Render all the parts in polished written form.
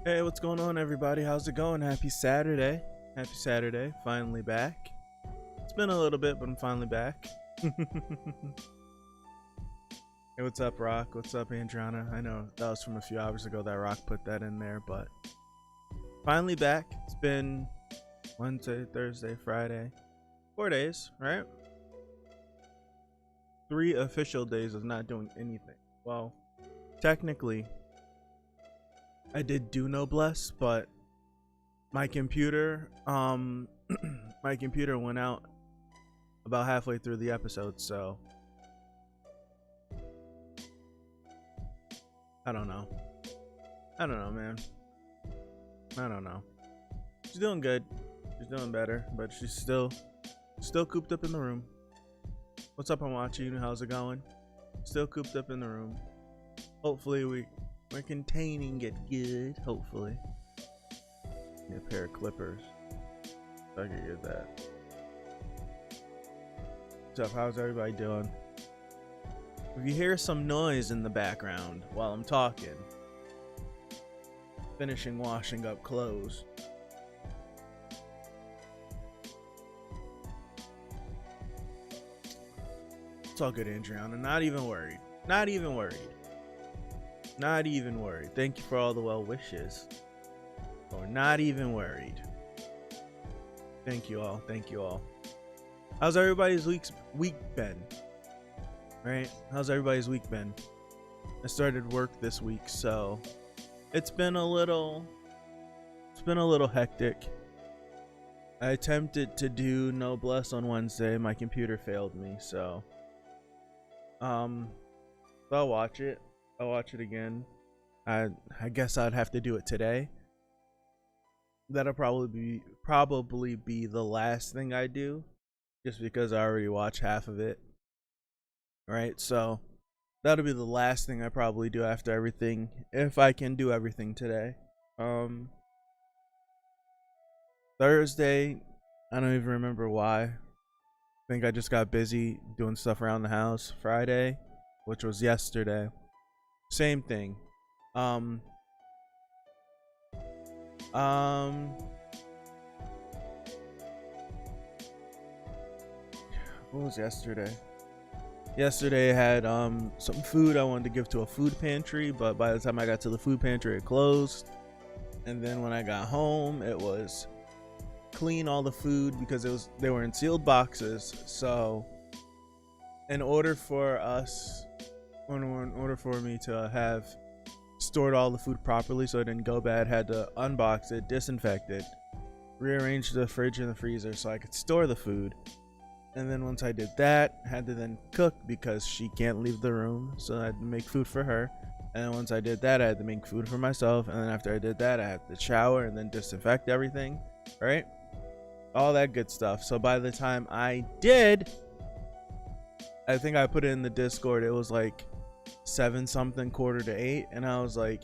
Hey, what's going on, everybody? How's it going? Happy Saturday. Happy Saturday. Finally back. It's been a little bit, but I'm finally back. Hey, what's up, Rock? What's up, Andriana? I know that was from a few hours ago that Rock put that in there, but finally back. It's been Wednesday, Thursday, Friday. 4 days, right? 3 official days of not doing anything. Well, technically, I did do Noblesse, but my computer my computer went out about halfway through the episode, so I don't know, man. I don't know. She's doing good. She's doing better, but she's still cooped up in the room. What's up, Amachi? How's it going? Still cooped up in the room. Hopefully we're containing it good. Hopefully. Get a pair of clippers. So I can get that. What's up? How's everybody doing? If you hear some noise in the background while I'm talking, finishing washing up clothes. It's all good, Andriana. Not even worried. Not even worried. Not even worried. Thank you for all the well wishes. Or not even worried. Thank you all. Thank you all. How's everybody's week been? Right? How's everybody's week been? I started work this week, so it's been a little hectic. I attempted to do Noblesse on Wednesday. My computer failed me, so I'll watch it. I'll watch it again. I guess I'd have to do it today. That'll probably be the last thing I do, just because I already watched half of it. Right, so that'll be the last thing I probably do after everything, if I can do everything today. Thursday, I don't even remember why. I think I just got busy doing stuff around the house. Friday, which was yesterday, same thing. What was yesterday? Yesterday I had some food I wanted to give to a food pantry, but by the time I got to the food pantry, it closed. And then when I got home, it was clean all the food because they were in sealed boxes. So in order for me to have stored all the food properly so it didn't go bad, had to unbox it, disinfect it, rearrange the fridge and the freezer so I could store the food. And then once I did that, I had to then cook because she can't leave the room, so I had to make food for her. And then once I did that, I had to make food for myself. And then after I did that, I had to shower and then disinfect everything, right? All that good stuff. So by the time I did, I think I put it in the Discord, it was like 7 something, 7:45, and I was like,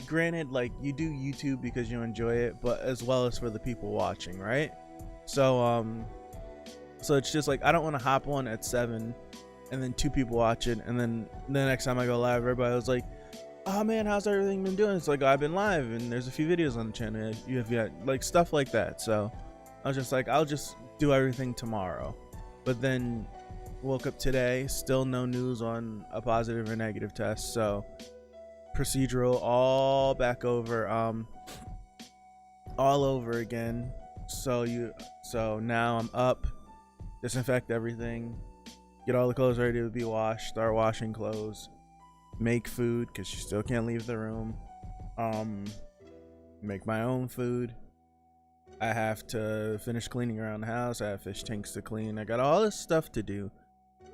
granted, like, you do YouTube because you enjoy it, but as well as for the people watching, right? So it's just like, I don't want to hop on at 7 and then 2 people watch it, and then the next time I go live, everybody was like, oh man, how's everything been doing? It's like, I've been live and there's a few videos on the channel, you have got like stuff like that. So I was just like, I'll just do everything tomorrow. But then woke up today, still no news on a positive or negative test, so procedural all back over, all over again. So now I'm up, disinfect everything, get all the clothes ready to be washed, start washing clothes, make food because she still can't leave the room, make my own food. I have to finish cleaning around the house. I have fish tanks to clean. I got all this stuff to do,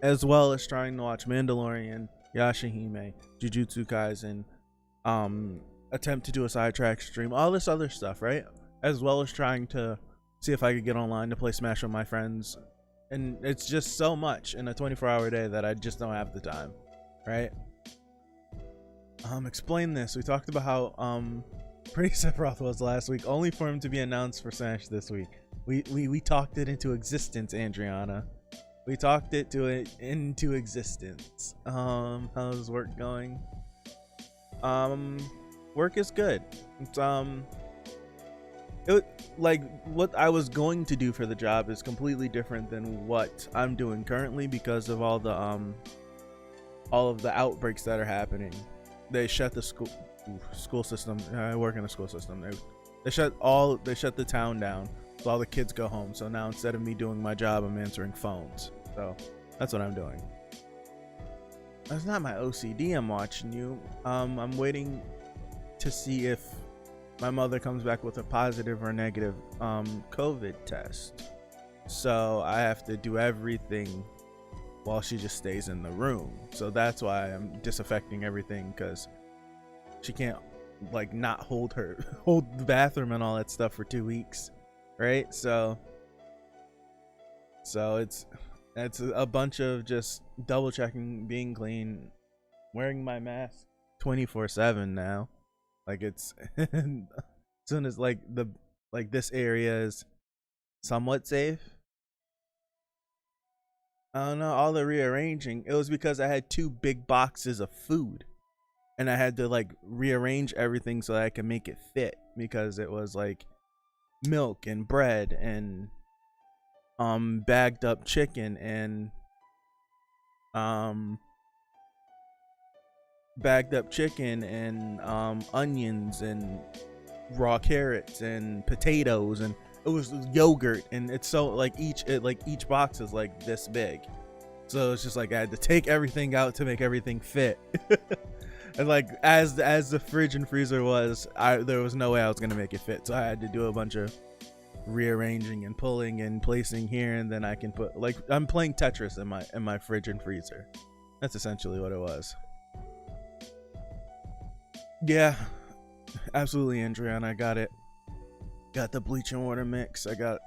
as well as trying to watch Mandalorian, Yashahime, Jujutsu Kaisen, attempt to do a sidetrack stream, all this other stuff, right? As well as trying to see if I could get online to play Smash with my friends. And it's just so much in a 24-hour day that I just don't have the time, right? Explain this. We talked about how pretty Sephiroth was last week, only for him to be announced for Smash this week. We talked it into existence, Andriana. We talked it into existence. How's work going? Um, work is good. It's it like what I was going to do for the job is completely different than what I'm doing currently because of all of the outbreaks that are happening. They shut the school system. I work in a school system. They shut the town down, so all the kids go home. So now instead of me doing my job, I'm answering phones. So that's what I'm doing. That's not my OCD. I'm watching you. I'm waiting to see if my mother comes back with a positive or negative COVID test. So I have to do everything while she just stays in the room. So that's why I'm disinfecting everything, because she can't like not hold the bathroom and all that stuff for 2 weeks, right? So it's a bunch of just double checking, being clean, wearing my mask 24/7 now. Like it's as soon as this area is somewhat safe. I don't know, all the rearranging, it was because I had 2 big boxes of food and I had to like rearrange everything so that I could make it fit, because it was like milk and bread and bagged up chicken and onions and raw carrots and potatoes, and it was yogurt, and it's so like each box is like this big, so it's just like I had to take everything out to make everything fit. And like as the fridge and freezer was, there was no way I was gonna make it fit, so I had to do a bunch of rearranging and pulling and placing here, and then I can put, like, I'm playing Tetris in my fridge and freezer. That's essentially what it was. Yeah, absolutely, Andrian. I got it. Got the bleach and water mix. I got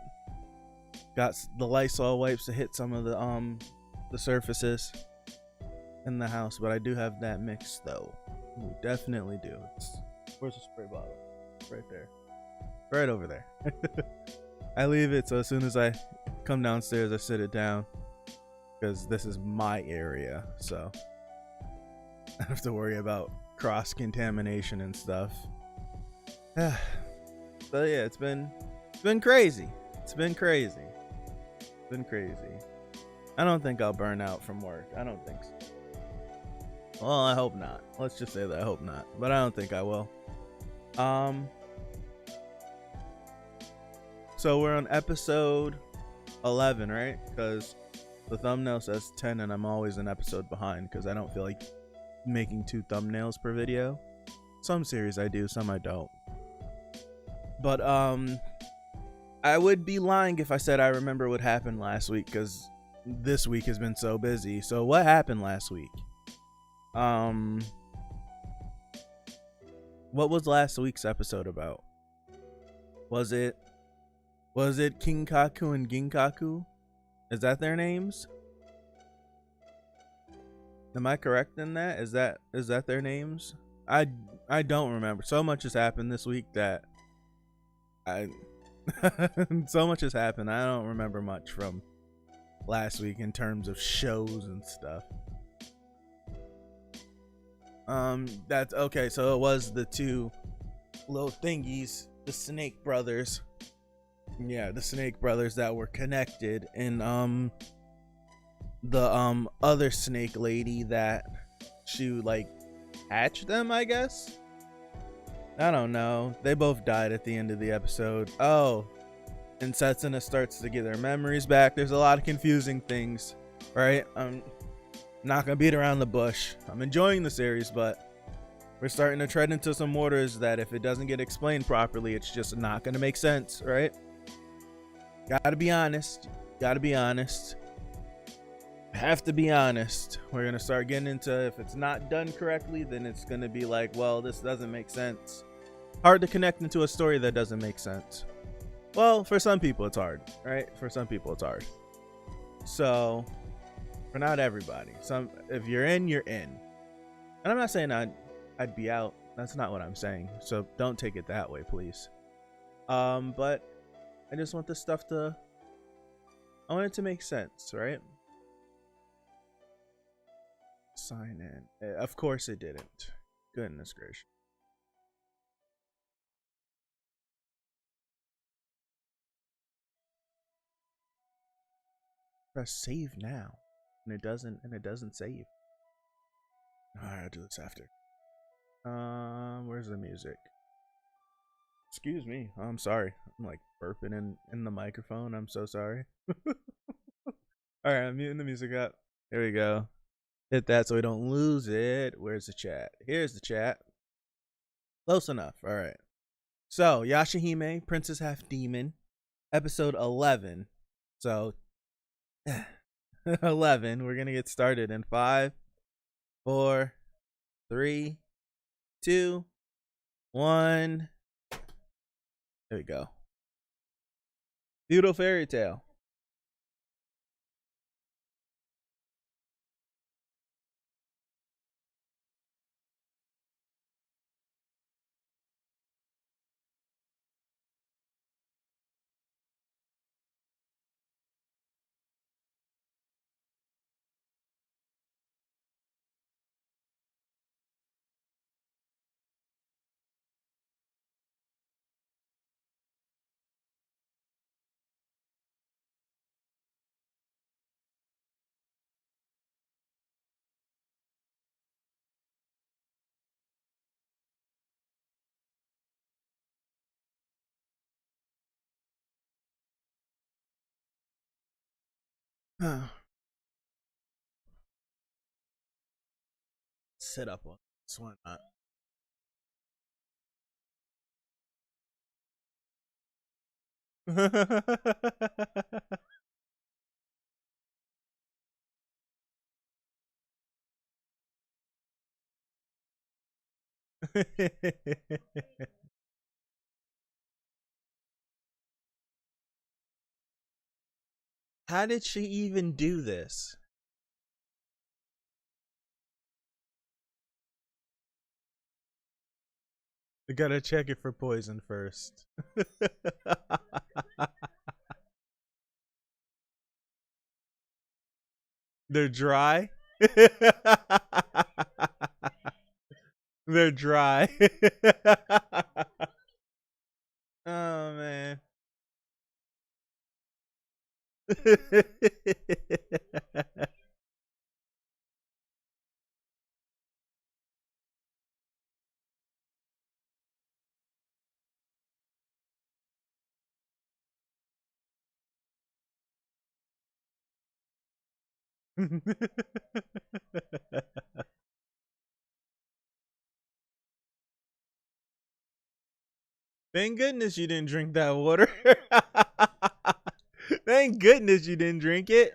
the Lysol wipes to hit some of the surfaces in the house, but I do have that mix though. We definitely do. Where's the spray bottle? Right there. Right over there. I leave it, so as soon as I come downstairs, I sit it down, because this is my area, so I don't have to worry about cross contamination and stuff. So yeah, it's been crazy. It's been crazy. I don't think I'll burn out from work. I don't think so. Well, I hope not. Let's just say that I hope not, but I don't think I will. So we're on episode 11, right? Because the thumbnail says 10 and I'm always an episode behind because I don't feel like making 2 thumbnails per video. Some series I do, some I don't. But I would be lying if I said I remember what happened last week, because this week has been so busy. So what happened last week? What was last week's episode about? Was it Kinkaku and Ginkaku? Is that their names? Am I correct in that? Is that their names? I don't remember. So much has happened this week that so much has happened. I don't remember much from last week in terms of shows and stuff. That's okay. So it was the 2 little thingies, the Snake Brothers. Yeah, the Snake Brothers that were connected, and the other snake lady that she like hatched them, I guess. I don't know. They both died at the end of the episode. Oh, and Setsuna starts to get their memories back. There's a lot of confusing things, right? I'm not gonna beat around the bush. I'm enjoying the series, but we're starting to tread into some waters that if it doesn't get explained properly, it's just not gonna make sense, right? Gotta be honest. Have to be honest. We're gonna start getting into, if it's not done correctly, then it's gonna be like, well, this doesn't make sense. Hard to connect into a story that doesn't make sense. Well, for some people it's hard, right? For some people it's hard. So, for not everybody. If you're in, you're in. And I'm not saying I'd be out. That's not what I'm saying. So don't take it that way, please. But I just want this stuff I want it to make sense, right? Sign in. Of course it didn't. Goodness gracious. Press save now. And it doesn't save. Alright, I'll do this after. Where's the music? Excuse me. I'm sorry. I'm like burping in the microphone. I'm so sorry. Alright, I'm muting the music up. Here we go. Hit that so we don't lose it. Where's the chat? Here's the chat. Close enough. Alright. So, Yashahime, Princess Half Demon, episode 11. So, 11. We're going to get started in 5, 4, 3, 2, 1. There we go. Feudal fairy tale. Sit up on this one. How did she even do this? We gotta check it for poison first. They're dry. They're dry. Oh man. Thank goodness you didn't drink that water. Thank goodness you didn't drink it.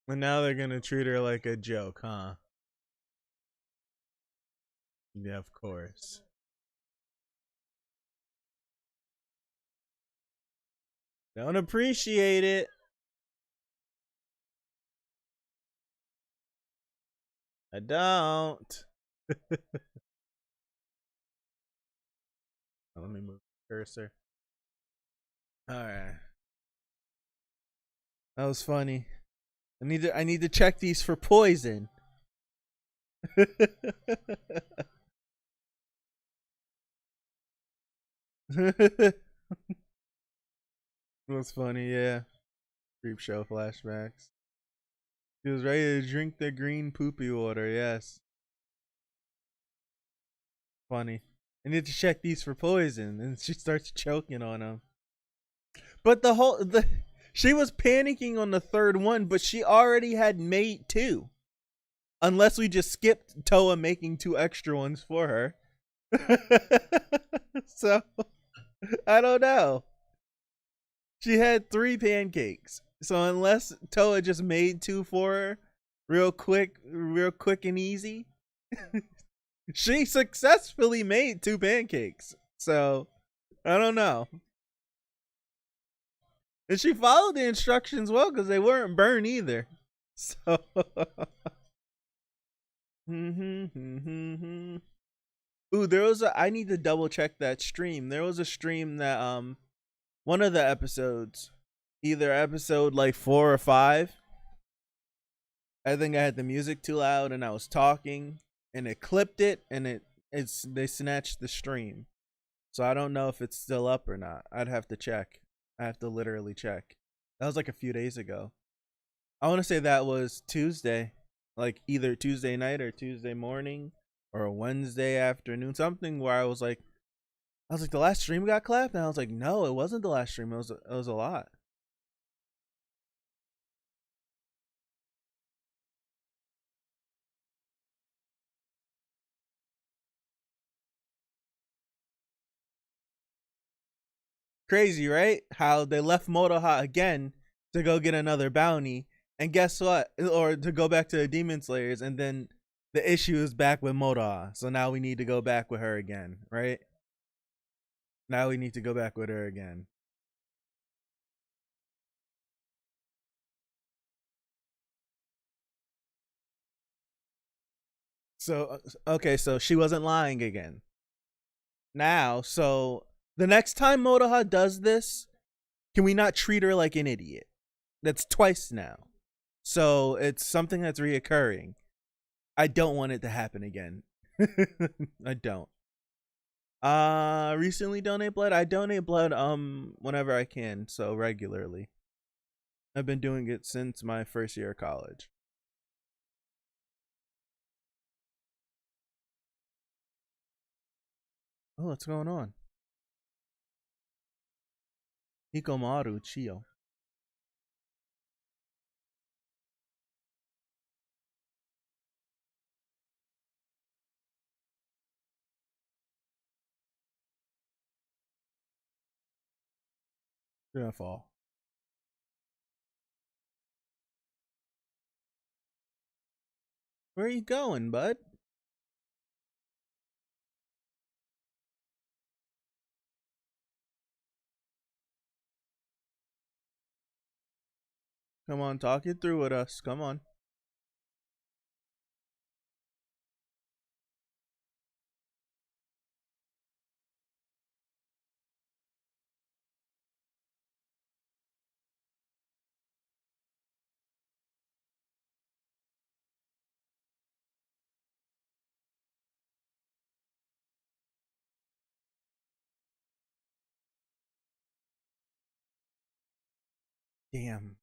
And now they're gonna treat her like a joke, huh? Yeah, of course. Don't appreciate it. I don't. Let me move the cursor. Alright. That was funny. I need to check these for poison. That's funny, yeah. Creep show flashbacks. He was ready to drink the green poopy water, yes. Funny. I need to check these for poison, and she starts choking on them. But she was panicking on the third one, but she already had made 2. Unless we just skipped Toa making 2 extra ones for her. So, I don't know. She had 3 pancakes. So unless Toa just made 2 for her, real quick and easy, she successfully made 2 pancakes. So, I don't know. And she followed the instructions well because they weren't burned either. So, Ooh, there was a. I need to double check that stream. There was a stream that one of the episodes, either episode like 4 or 5. I think I had the music too loud and I was talking, and it clipped it, and it's they snatched the stream. So I don't know if it's still up or not. I'd have to check. I have to literally check. That was like a few days ago. I want to say that was Tuesday, like either Tuesday night or Tuesday morning or Wednesday afternoon, something where I was like, the last stream got clapped, and I was like, no, it wasn't the last stream. It was a lot. Crazy, right? How they left Moroha again to go get another bounty, and guess what? Or to go back to the Demon Slayers, and then the issue is back with Moroha. So now we need to go back with her again, right? Now we need to go back with her again. So okay, so she wasn't lying again. Now, so the next time Moroha does this, can we not treat her like an idiot? That's twice now. So it's something that's reoccurring. I don't want it to happen again. I don't. Recently donate blood. I donate blood whenever I can, so regularly. I've been doing it since my first year of college. Oh, what's going on? Hikomaru Chio. You're gonna fall. Where are you going, bud? Come on, talk it through with us. Come on. Damn.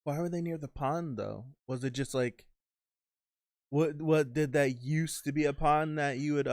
Why were they near the pond though? Was it just like what did that used to be a pond that you would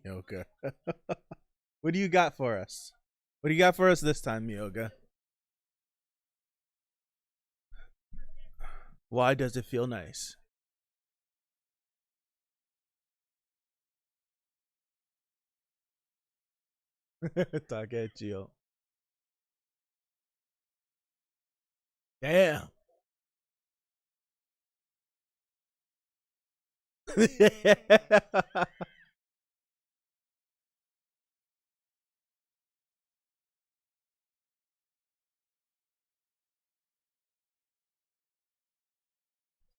Yoga. What do you got for us? What do you got for us this time, Yoga? Why does it feel nice? Takechio. Damn.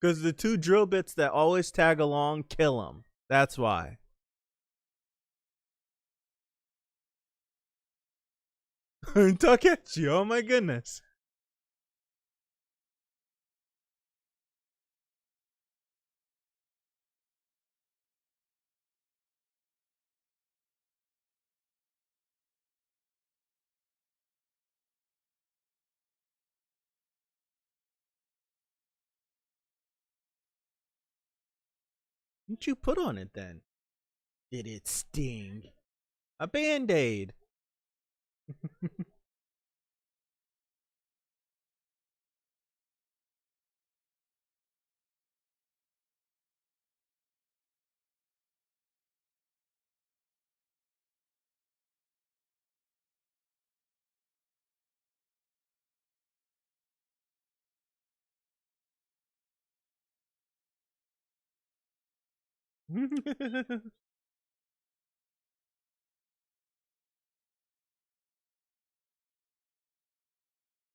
Because the two drill bits that always tag along kill them. That's why. Takechio, oh my goodness. What you put on it then? Did it sting? A band aid.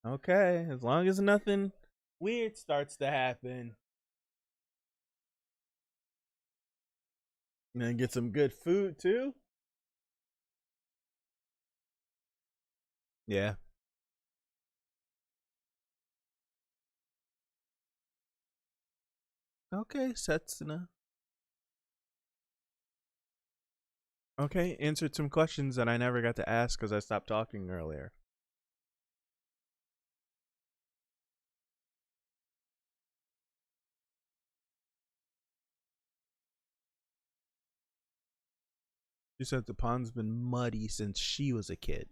Okay, as long as nothing weird starts to happen. And then get some good food too. Yeah. Okay, Setsuna. Okay, answered some questions that I never got to ask because I stopped talking earlier. She said the pond's been muddy since she was a kid.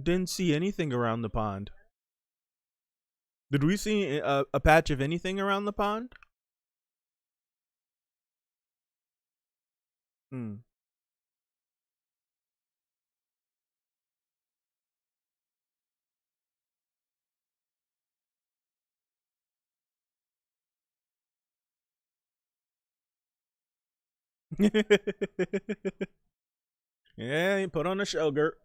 Didn't see anything around the pond. Did we see a patch of anything around the pond? Hmm. Yeah, you put on a show, Gert.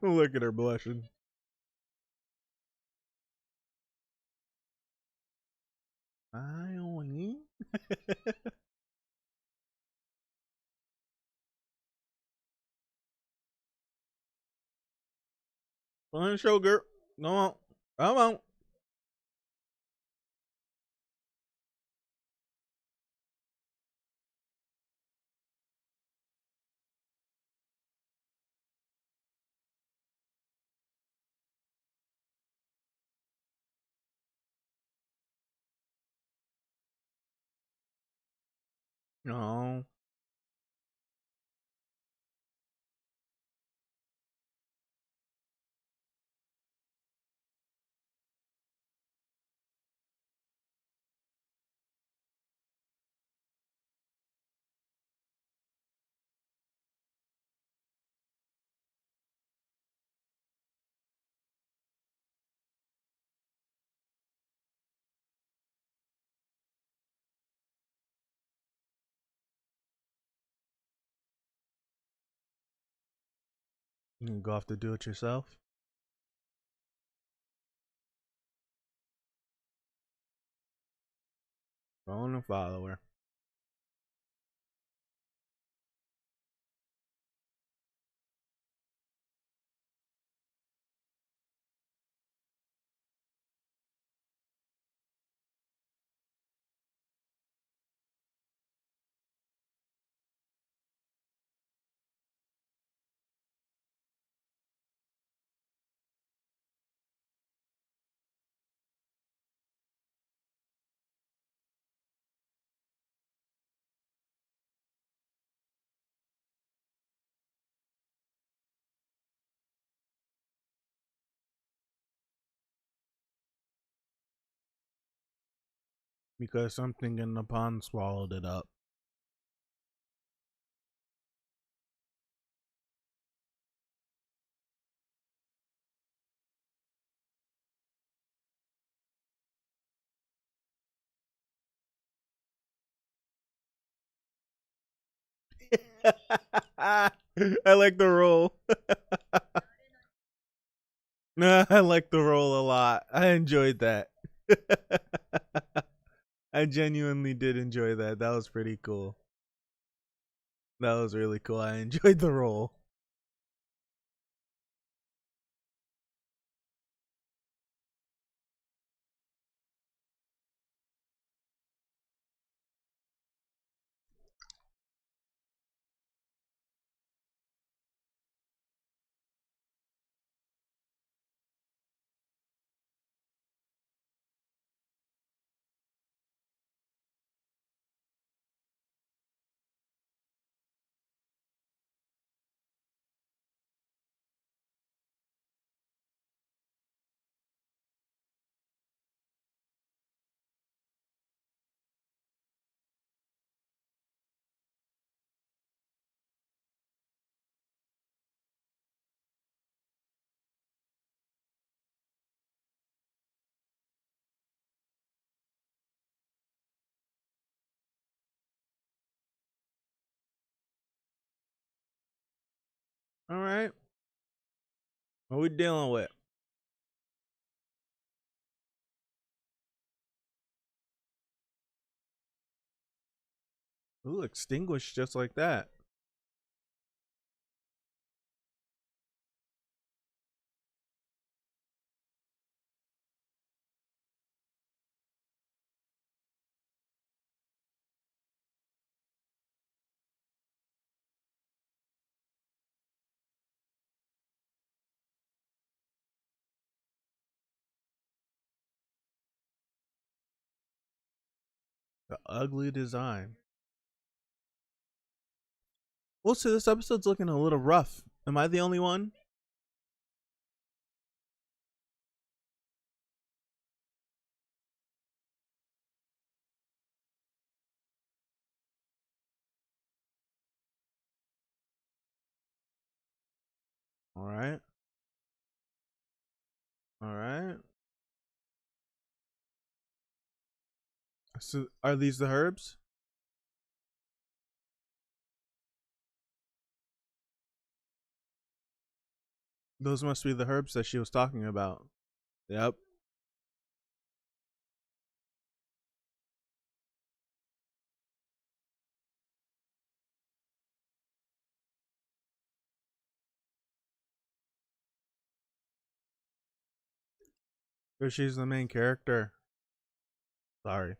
Look at her blushing. I only. Put on a show, Gert. Come on. Come on. No. You can go off to do it yourself. Phone a follower. Because something in the pond swallowed it up. I like the roll. No, I like the roll a lot. I enjoyed that. I genuinely did enjoy that. That was pretty cool. That was really cool. I enjoyed the roll. All right. What we dealing with? Ooh, extinguished just like that. The ugly design. Well, see, this episode's looking a little rough. Am I the only one? All right. All right. So, are these the herbs? Those must be the herbs that she was talking about. Yep. Because she's the main character. Sorry.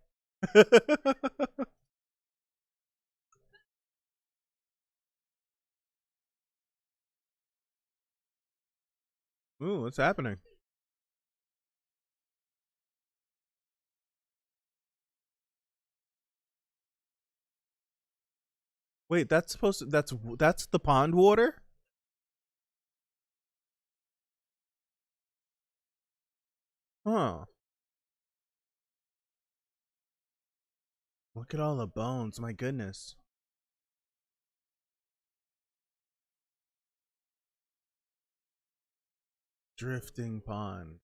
Ooh, what's happening? Wait, that's supposed to that's the pond water? Huh. Look at all the bones, my goodness. Drifting pond.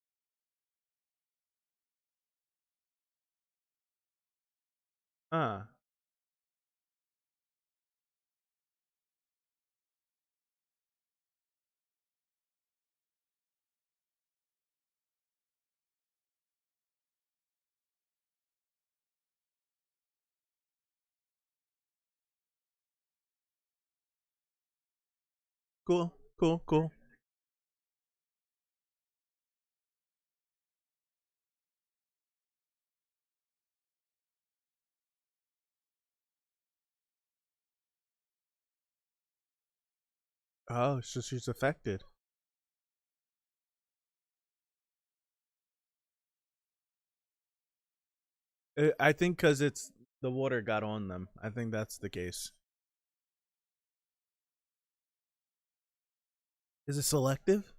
Huh. Cool, cool, cool. Oh, so she's affected. I think because it's the water got on them. I think that's the case. Is it selective?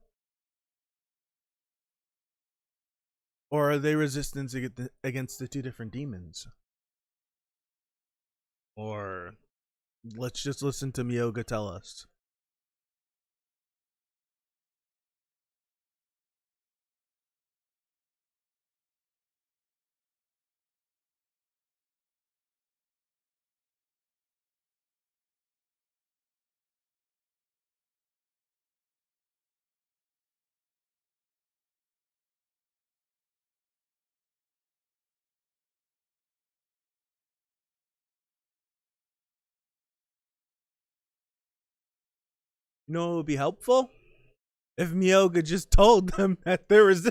Or are they resistant against the two different demons? Or let's just listen to Miyoga tell us. You know what would be helpful? If Miyoga just told them that there was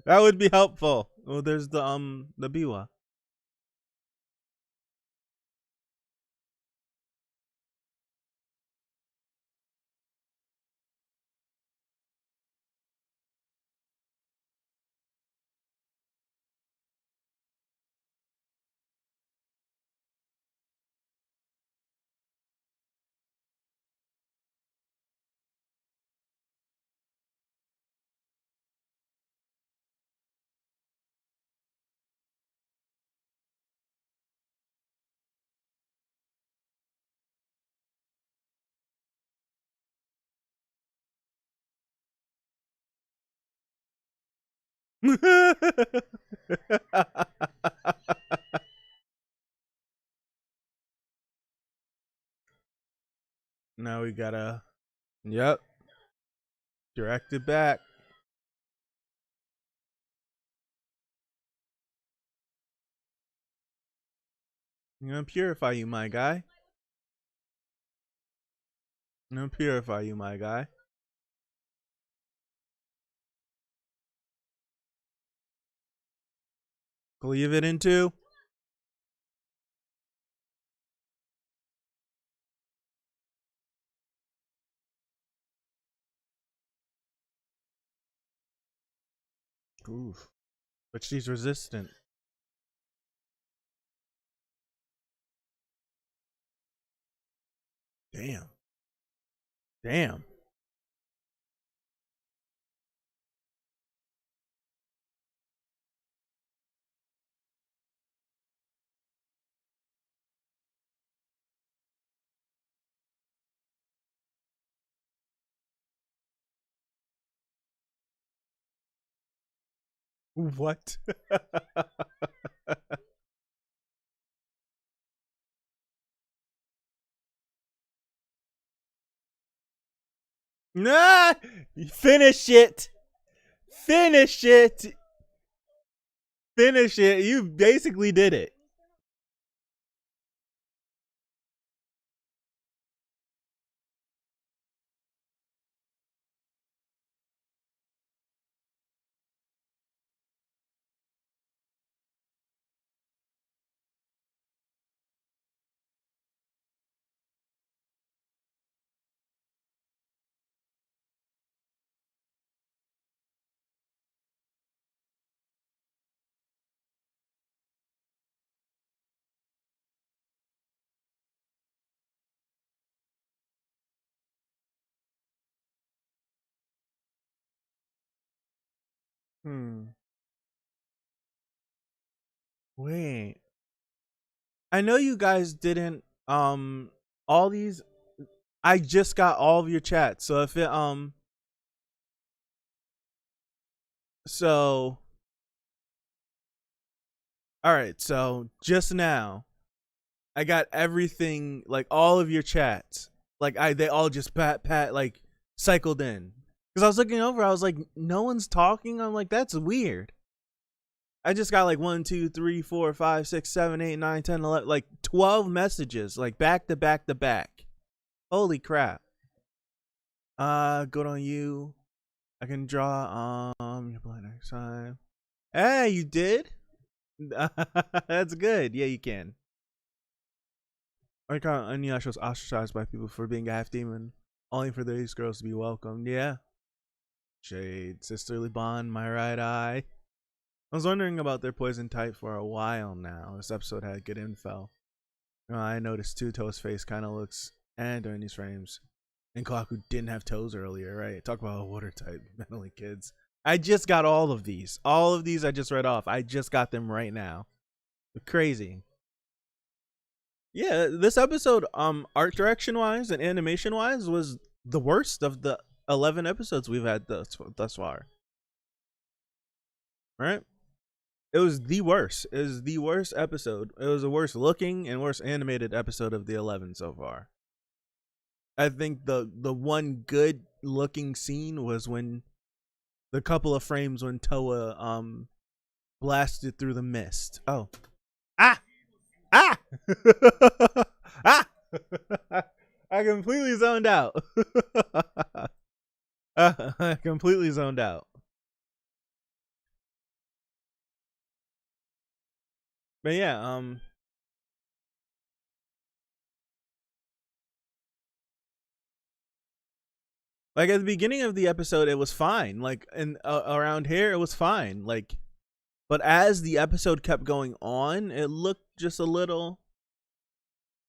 that would be helpful. Well, there's the Biwa. Now we gotta, yep, direct it back. I'm gonna purify you, my guy. I'm gonna purify you, my guy. Cleave it into. Oof. But she's resistant. Damn. Damn. What? Nah! Finish it! Finish it! Finish it! You basically did it. Wait. I know you guys didn't all these I just got all of your chats. So if it so all right, so just now I got everything, like all of your chats. Like they all just pat like cycled in. Cuz I was looking over, I was like no one's talking. I'm like that's weird. I just got like 1, 2, 3, 4, 5, 6, 7, 8, 9, 10, 11, like 12 messages, like back to back to back. Holy crap. Good on you. I can draw your blood next time. Hey, you did? That's good. Yeah, you can. I can't Inuyasha was ostracized by people for being a half demon, only for these girls to be welcomed. Yeah. Shade, sisterly bond, my right eye. I was wondering about their poison type for a while now. This episode had good info. I noticed Toe's face kind of looks during these frames. And Kaku didn't have toes earlier, right? Talk about a water type, mentally kids. I just got all of these. All of these I just read off. I just got them right now. Crazy. Yeah, this episode, art direction wise and animation wise, was the worst of the 11 episodes we've had thus far. Right? It was the worst. It was the worst episode. It was the worst looking and worst animated episode of the 11 so far. I think the one good looking scene was when the couple of frames when Toa blasted through the mist. Oh. Ah! Ah! Ah! I completely zoned out. I completely zoned out. But yeah, like at the beginning of the episode, it was fine. Like, and around here, it was fine. Like, but as the episode kept going on, it looked just a little.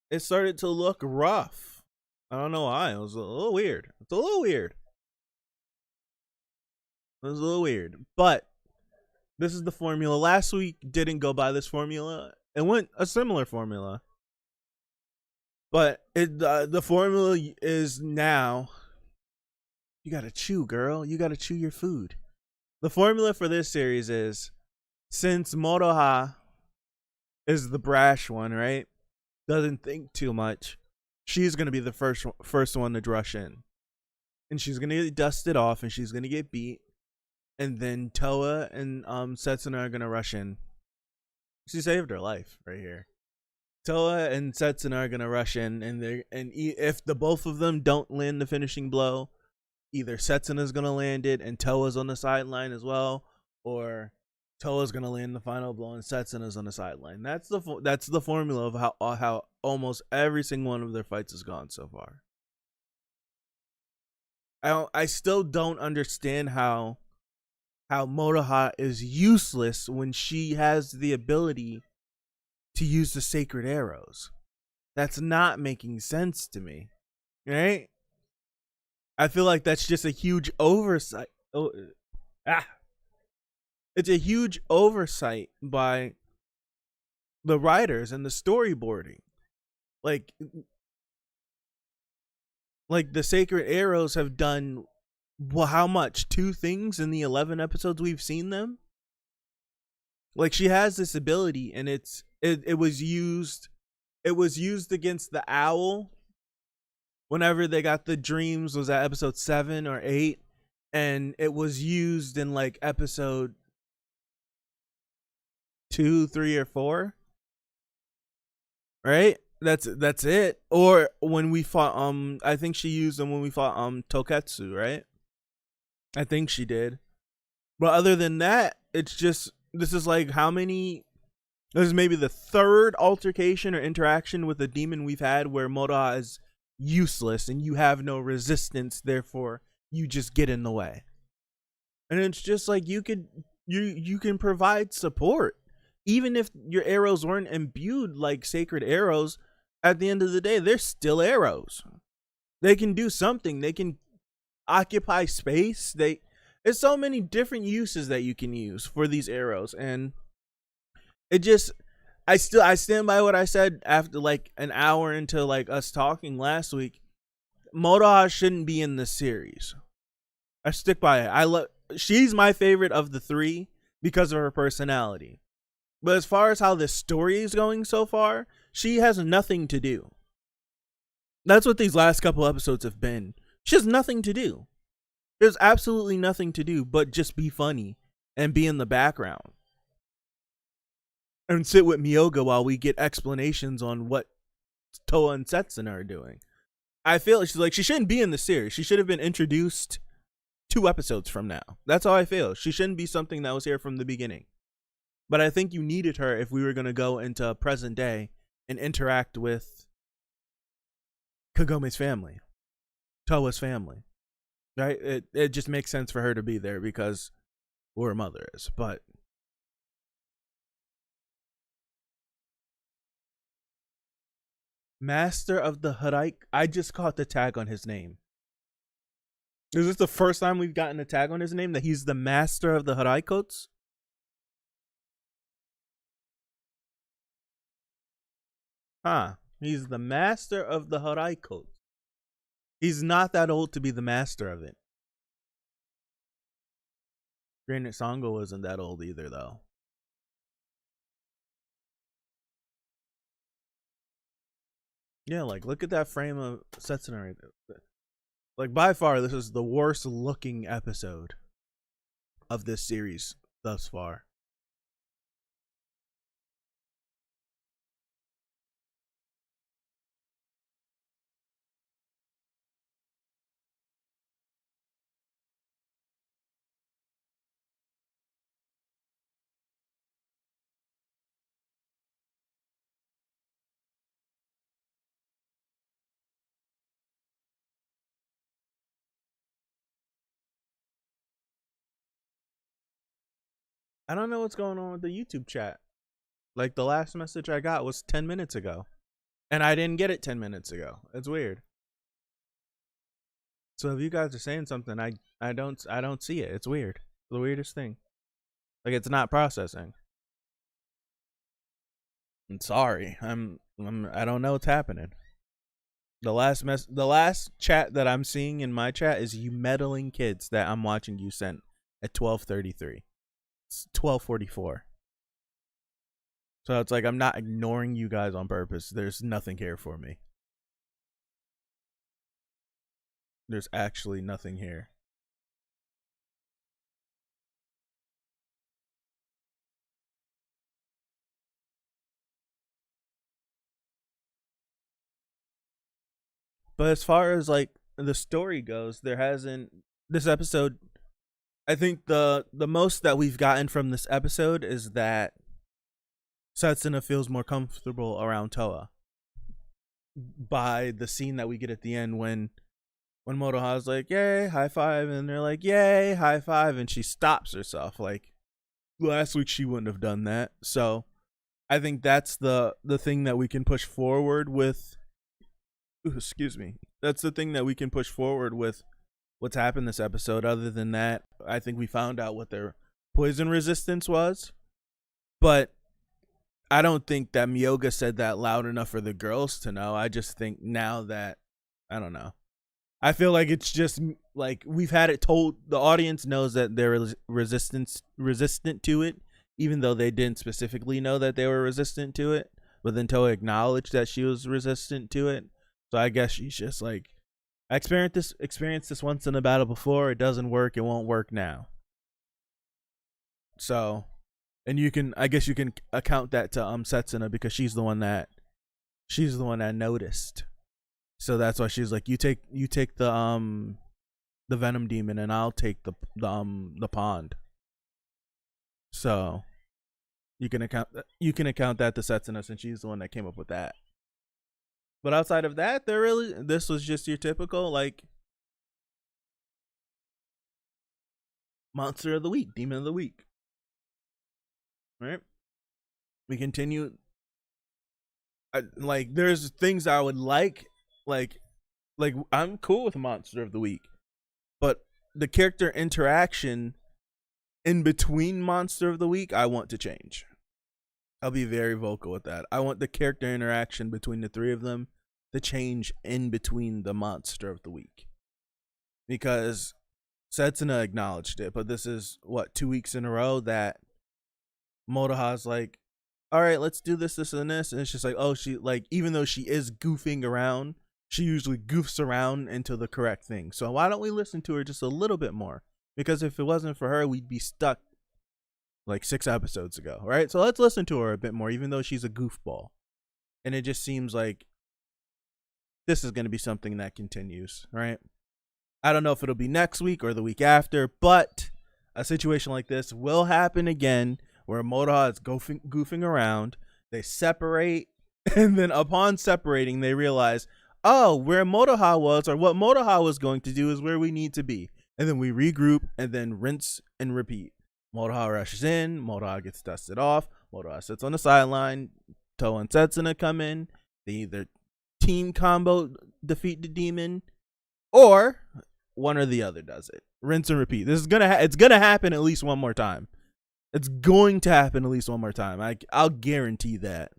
It started to look rough. I don't know why. It was a little weird. It's a little weird. It was a little weird. But this is the formula. Last week didn't go by this formula. It went a similar formula. But the formula is now. You gotta chew, girl. You gotta chew your food. The formula for this series is, since Moroha is the brash one, right? Doesn't think too much. she's gonna be the first one to rush in, and she's gonna get dusted off, and she's gonna get beat, and then Toa and Setsuna are gonna rush in. She saved her life right here. Toa and Setsuna are gonna rush in, and if the both of them don't land the finishing blow, either Setsuna's gonna land it and Toa's on the sideline as well, or Toa's gonna land the final blow and Setsuna's on the sideline. That's the formula of how almost every single one of their fights has gone so far. I still don't understand how Moroha is useless when she has the ability to use the sacred arrows. That's not making sense to me, right? I feel like that's just a huge oversight. It's a huge oversight by the writers and the storyboarding. Like the sacred arrows have done, well, how much? 2 things in the 11 episodes we've seen them? Like, she has this ability, and it was used against the owl whenever they got the dreams. Was that episode 7 or 8? And it was used in like episode 2, 3, or 4, right? That's it. Or when we fought I think she used them when we fought Toketsu, right? I think she did. But other than that, it's just, this is like how many, this is maybe the 3rd altercation or interaction with a demon we've had where Moroha is useless and you have no resistance, therefore you just get in the way. And it's just like you can provide support. Even if your arrows weren't imbued like sacred arrows, at the end of the day, they're still arrows. They can do something. They can occupy space. There's so many different uses that you can use for these arrows, and it just, I stand by what I said after like an hour into like us talking last week. Moroha shouldn't be in this series. I stick by it. She's my favorite of the 3 because of her personality. But as far as how this story is going so far, she has nothing to do. That's what these last couple episodes have been. She has nothing to do. There's absolutely nothing to do but just be funny and be in the background. And sit with Miyoga while we get explanations on what Toa and Setsuna are doing. I feel like she shouldn't be in the series. She should have been introduced 2 episodes from now. That's how I feel. She shouldn't be something that was here from the beginning. But I think you needed her if we were going to go into present day and interact with Kagome's family, Toa's family, right? It just makes sense for her to be there because who her mother is. But Master of the Harai, I just caught the tag on his name. Is this the first time we've gotten a tag on his name, that he's the Master of the Haraikots? Huh. He's the Master of the Haraikots. He's not that old to be the master of it. Granted, Sango wasn't that old either, though. Yeah, like, look at that frame of Setsuna right there. Like, by far, this is the worst looking episode of this series thus far. I don't know what's going on with the YouTube chat. Like, the last message I got was 10 minutes ago. And I didn't get it 10 minutes ago. It's weird. So if you guys are saying something, I don't see it. It's weird. The weirdest thing. Like, it's not processing. I'm sorry. I don't know what's happening. The last chat that I'm seeing in my chat is you meddling kids that I'm watching you sent at 12:33. It's 12:44. So it's like I'm not ignoring you guys on purpose. There's nothing here for me. There's actually nothing here. But as far as like the story goes, there hasn't this episode. I think the most that we've gotten from this episode is that Setsuna feels more comfortable around Toa by the scene that we get at the end when Moroha's like, "Yay, high five," and they're like, "Yay, high five," and she stops herself. Like last week, she wouldn't have done that. So I think that's the thing that we can push forward with. Ooh, excuse me. That's the thing that we can push forward with what's happened this episode. Other than that, I think we found out what their poison resistance was, but I don't think that Myoga said that loud enough for the girls to know. I just think now that I don't know. I feel like it's just like we've had it told. The audience knows that they're resistant to it, even though they didn't specifically know that they were resistant to it. But then Toa acknowledged that she was resistant to it. So I guess she's just like, I experienced this once in a battle before. It doesn't work. It won't work now. So, and I guess you can account that to Setsuna because she's the one that noticed. So that's why she's like, you take the venom demon and I'll take the pond. So you can account that to Setsuna since she's the one that came up with that. But outside of that, this was just your typical like monster of the week, demon of the week. Right? We continue. Like there's things I would like I'm cool with monster of the week, but the character interaction in between monster of the week I want to change. I'll be very vocal with that. I want the character interaction between the three of them to change in between the monster of the week, because Setsuna acknowledged it, but this is 2 weeks in a row that Moroha's like, all right, let's do this, and this. And it's just like, oh, she like, even though she is goofing around, she usually goofs around into the correct thing. So why don't we listen to her just a little bit more? Because if it wasn't for her, we'd be stuck like 6 episodes ago, right? So let's listen to her a bit more, even though she's a goofball. And it just seems like this is going to be something that continues, right? I don't know if it'll be next week or the week after, but a situation like this will happen again where Moroha is goofing around. They separate, and then upon separating, they realize, oh, where Moroha was, or what Moroha was going to do, is where we need to be. And then we regroup, and then rinse and repeat. Moroha rushes in, Moroha gets dusted off, Moroha sits on the sideline, Toa and Setsuna come in, they either team combo defeat the demon, or one or the other does it. Rinse and repeat. This is it's gonna happen at least one more time. It's going to happen at least one more time. I'll guarantee that.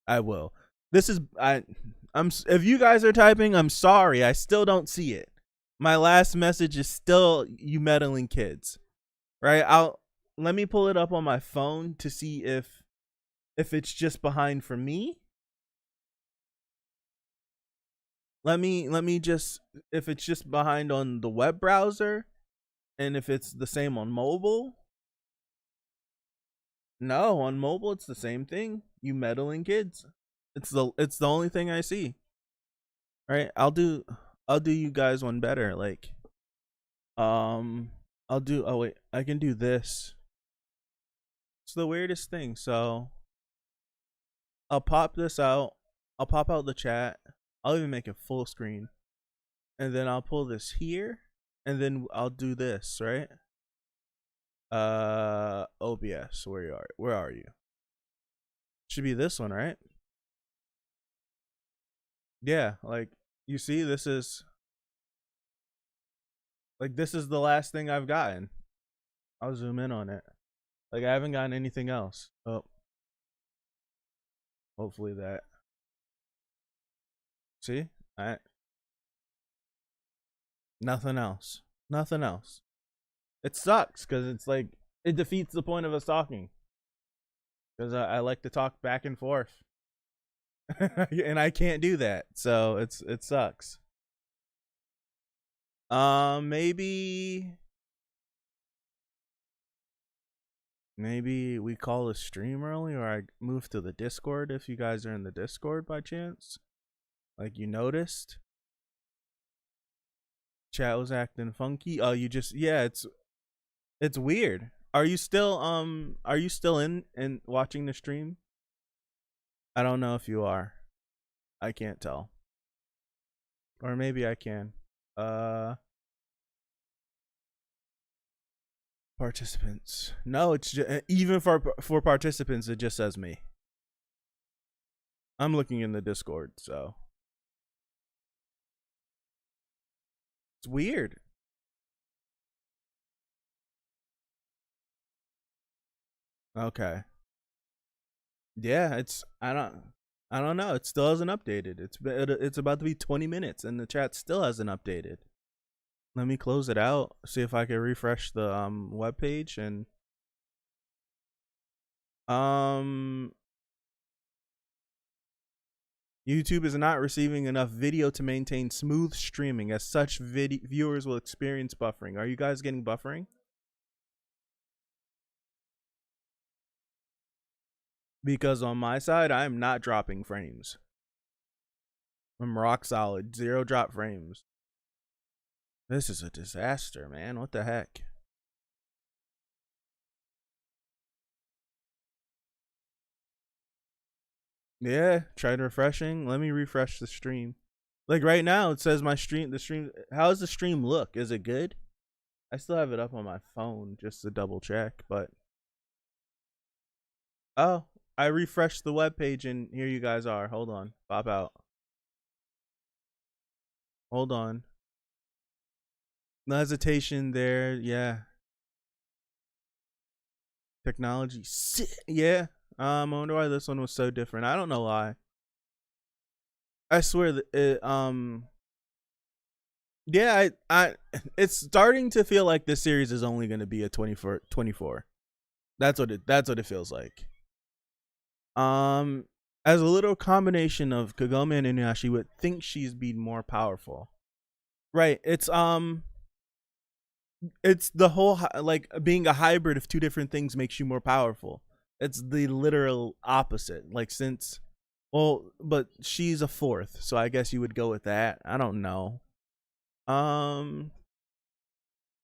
I will. If you guys are typing, I'm sorry. I still don't see it. My last message is still you meddling kids. Right? Let me pull it up on my phone to see if it's just behind for me. Let me just, if it's just behind on the web browser, and if it's the same on mobile. No, on mobile it's the same thing. You meddling kids. It's the only thing I see. All right, I'll do you guys one better. Like, I'll do. Oh wait, I can do this. It's the weirdest thing. So I'll pop this out. I'll pop out the chat. I'll even make it full screen, and then I'll pull this here, and then I'll do this, right? OBS, where are you? Should be this one, right? Yeah, like you see, this is the last thing I've gotten. I'll zoom in on it. Like I haven't gotten anything else. Oh, hopefully that. See, nothing else. Nothing else. It sucks because it's like it defeats the point of us talking. Because I like to talk back and forth, and I can't do that, so it sucks. Maybe we call a stream early, or I move to the Discord if you guys are in the Discord by chance. Like you noticed. Chat was acting funky. Oh, you just yeah, it's weird. Are you still in watching the stream? I don't know if you are. I can't tell. Or maybe I can. Participants. No, it's just, even for participants, it just says me. I'm looking in the Discord, so it's weird. Okay. Yeah, it's I don't know. It still hasn't updated. It's about to be 20 minutes and the chat still hasn't updated. Let me close it out. See if I can refresh the web page and YouTube is not receiving enough video to maintain smooth streaming. As such, viewers will experience buffering. Are you guys getting buffering? Because on my side, I'm not dropping frames. I'm rock solid. 0 drop frames. This is a disaster, man. What the heck? Yeah, tried refreshing. Let me refresh the stream. Like right now, it says the stream. How does the stream look? Is it good? I still have it up on my phone just to double check, but. Oh, I refreshed the web page and here you guys are. Hold on. Pop out. Hold on. No hesitation there. Yeah. Technology. Yeah. I wonder why this one was so different. I don't know why. I swear that it, yeah, I it's starting to feel like this series is only going to be a 24. That's what it feels like. As a little combination of Kagome and Inuyasha, would think she's been more powerful. Right. It's the whole like being a hybrid of two different things makes you more powerful. It's the literal opposite. Like since but she's a fourth, so I guess you would go with that. I don't know.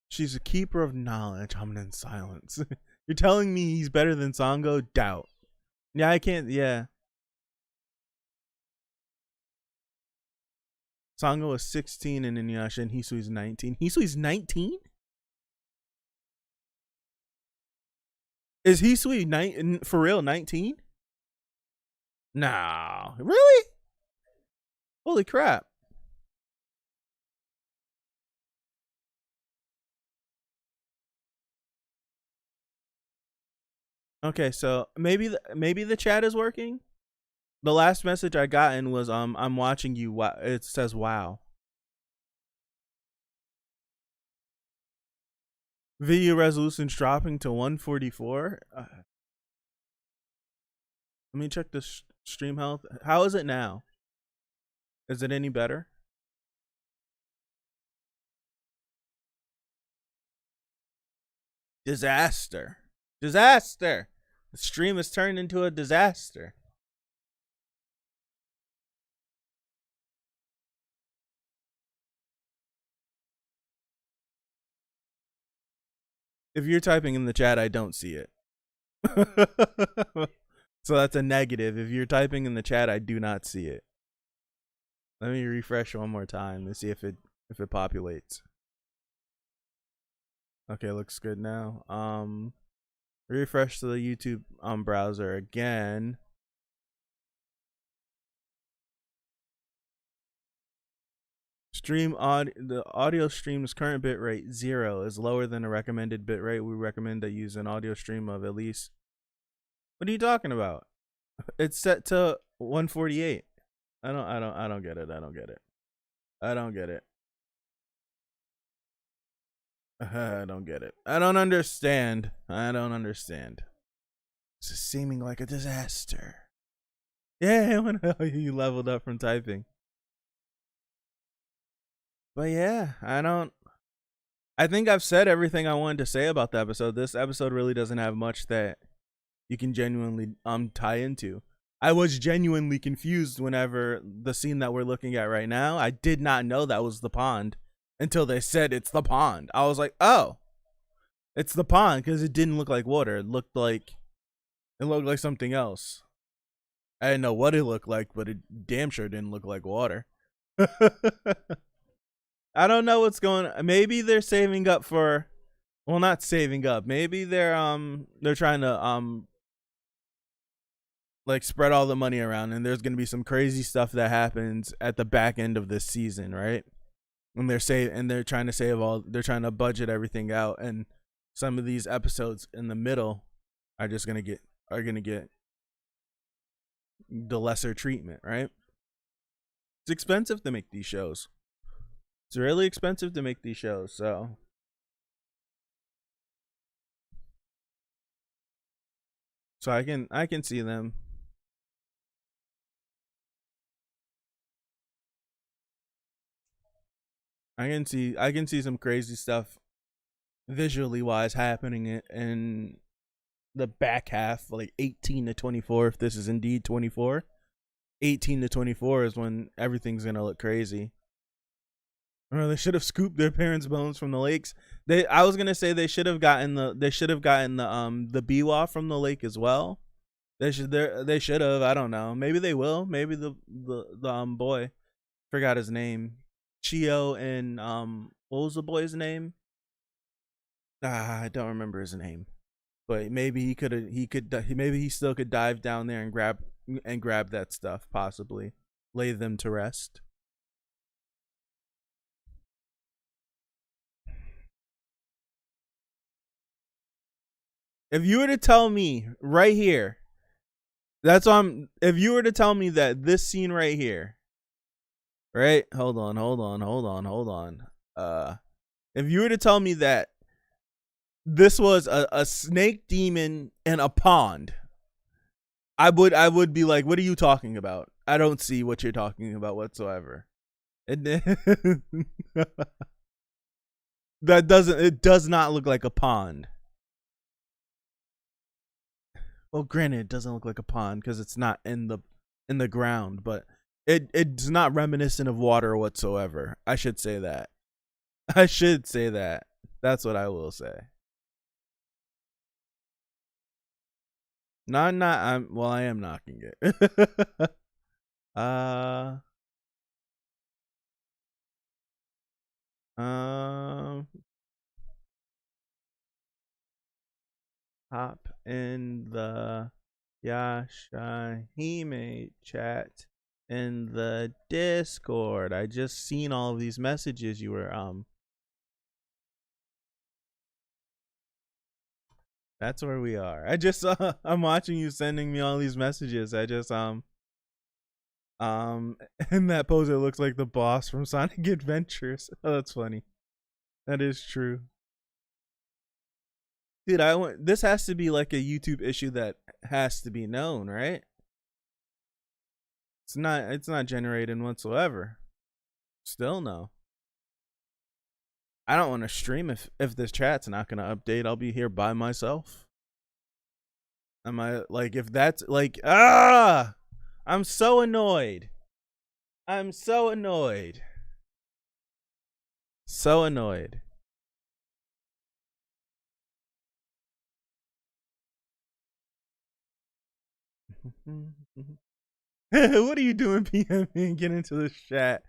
She's a keeper of knowledge. Hominid silence. You're telling me he's better than Sango? Doubt. Yeah, I can't. Yeah. Sango was 16 and Inuyasha, and Hisui's 19. Hisui's 19? Is Hisui for real 19? No. Really? Holy crap. Okay, so maybe the chat is working. The last message I gotten was I'm watching you. It says wow. Video resolution's dropping to 144. Let me check the stream health. How is it now? Is it any better? Disaster. The stream has turned into a disaster. If you're typing in the chat, I don't see it. So that's a negative. If you're typing in the chat, I do not see it. Let me refresh one more time to see if it populates. Okay, looks good now. Refresh to the YouTube browser again. The audio stream's current bitrate 0 is lower than the recommended bitrate. We recommend that use an audio stream of at least. What are you talking about? It's set to 148. I don't get it. I don't get it. I don't get it. I don't understand. This is seeming like a disaster. Yeah, when you leveled up from typing. But yeah, I think I've said everything I wanted to say about the episode. This episode really doesn't have much that you can genuinely tie into. I was genuinely confused whenever the scene that we're looking at right now, I did not know that was the pond until they said it's the pond. I was like, oh, it's the pond, because it didn't look like water. It looked like something else. I didn't know what it looked like, but it damn sure didn't look like water. I don't know what's going on. Maybe they're saving up for, well, not saving up. Maybe they're trying to like spread all the money around, and there's gonna be some crazy stuff that happens at the back end of this season, right? And they're trying to budget everything out, and some of these episodes in the middle are gonna get the lesser treatment, right? It's expensive to make these shows. It's really expensive to make these shows, so I can see them. I can see some crazy stuff visually wise happening in the back half, like 18 to 24, if this is indeed 24. 18 to 24 is when everything's gonna look crazy. They should have scooped their parents' bones from the lakes. I was gonna say they should have gotten the biwa from the lake as well. They should have. I don't know. Maybe they will. Maybe the boy, forgot his name, Chio, and what was the boy's name? I don't remember his name. But maybe maybe he still could dive down there and grab that stuff, possibly lay them to rest. If you were to tell me right here, if you were to tell me that this scene right here, right? Hold on. If you were to tell me that this was a snake demon in a pond, I would be like, what are you talking about? I don't see what you're talking about whatsoever. It does not look like a pond. Well, granted, it doesn't look like a pond because it's not in the ground, but it's not reminiscent of water whatsoever. I should say that. That's what I will say. No, I'm not. I am knocking it. Hop in the Yashahime chat in the Discord. I just seen all of these messages you were That's where we are. I'm watching you sending me all these messages. I just in that pose it looks like the boss from Sonic Adventures. Oh, that's funny. That is true. Dude, this has to be like a YouTube issue that has to be known, right? It's not generating whatsoever. Still no. I don't want to stream if this chat's not gonna update. I'll be here by myself. Am I like, if that's like, I'm so annoyed. So annoyed. What are you doing, PM? Get into this chat.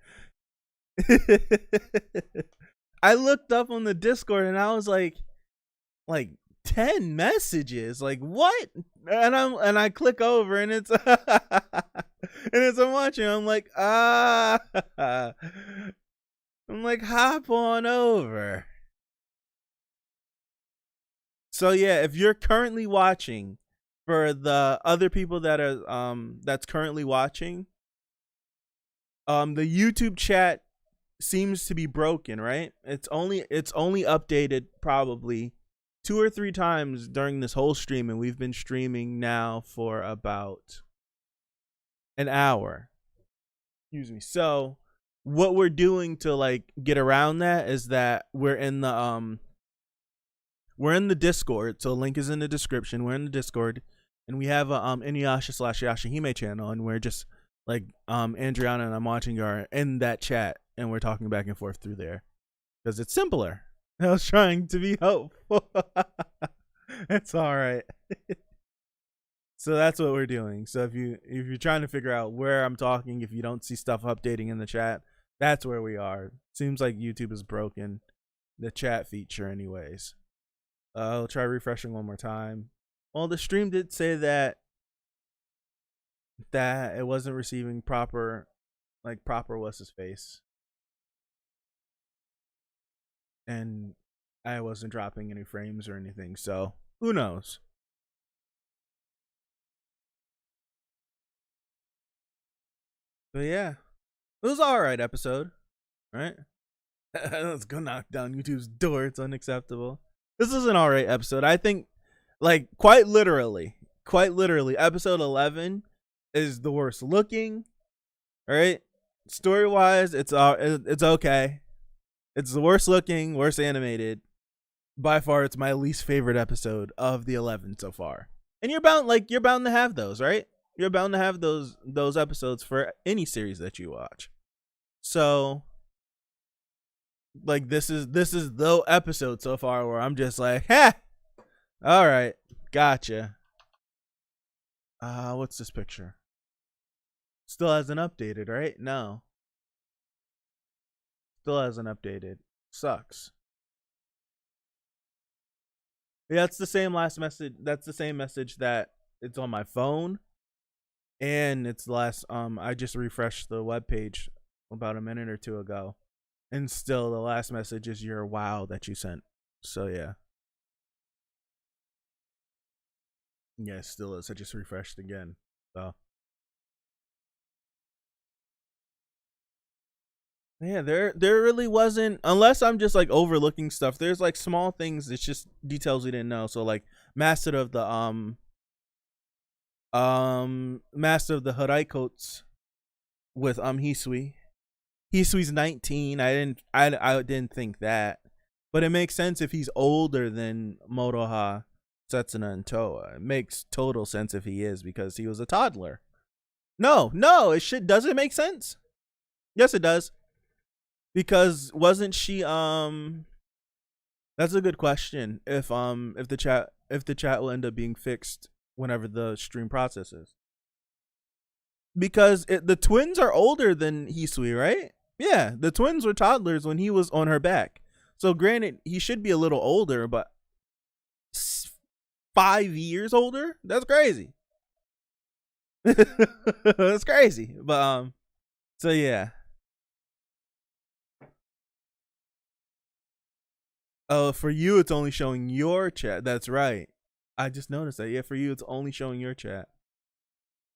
I looked up on the Discord and I was like 10 messages. Like, what? And I click over and it's I'm watching. I'm like, I'm like, hop on over. So yeah, if you're currently watching, for the other people that are that's currently watching, the YouTube chat seems to be broken, right? It's only updated probably 2 or 3 times during this whole stream, and we've been streaming now for about an hour. Excuse me. So what we're doing to like get around that is that we're in the Discord. So link is in the description. We're in the Discord, and we have a Inuyasha/Yashahime channel, and we're just like Andriana and I'm watching are in that chat, and we're talking back and forth through there because it's simpler. I was trying to be helpful. It's all right. So that's what we're doing. So if you're trying to figure out where I'm talking, if you don't see stuff updating in the chat, that's where we are. Seems like YouTube is broken the chat feature anyways. I'll try refreshing one more time. Well, the stream did say that it wasn't receiving proper what's his face, and I wasn't dropping any frames or anything, so who knows. But yeah, it was all right episode, right? Let's go knock down YouTube's door. It's unacceptable. This is an all right episode. I think, like, quite literally, episode 11 is the worst looking. All right, story wise, it's okay. It's the worst looking, worst animated. By far, it's my least favorite episode of the 11 so far. And you're bound to have those, right? You're bound to have those episodes for any series that you watch. So, like, this is the episode so far where I'm just like, ha, all right, gotcha. What's this picture? Still hasn't updated, right? No. Still hasn't updated. Sucks. Yeah, that's the same last message. That's the same message that it's on my phone. And it's last I just refreshed the webpage about a minute or two ago. And still the last message is your wow that you sent. So yeah. Yeah, it still is. I just refreshed again. So yeah, there really wasn't, unless I'm just like overlooking stuff. There's like small things, it's just details we didn't know. So like Master of the Haraikots with Hisui. Hisui's 19. I didn't think that. But it makes sense if he's older than Moroha, Setsuna, and Toa. It makes total sense if he is, because he was a toddler. No, does it make sense? Yes, it does. Because wasn't she that's a good question. If the chat will end up being fixed whenever the stream processes. Because the twins are older than Hisui, right? Yeah, the twins were toddlers when he was on her back. So granted, he should be a little older, but 5 years older? That's crazy. That's crazy. But so yeah. Oh, for you, it's only showing your chat. That's right. I just noticed that. Yeah, for you, it's only showing your chat.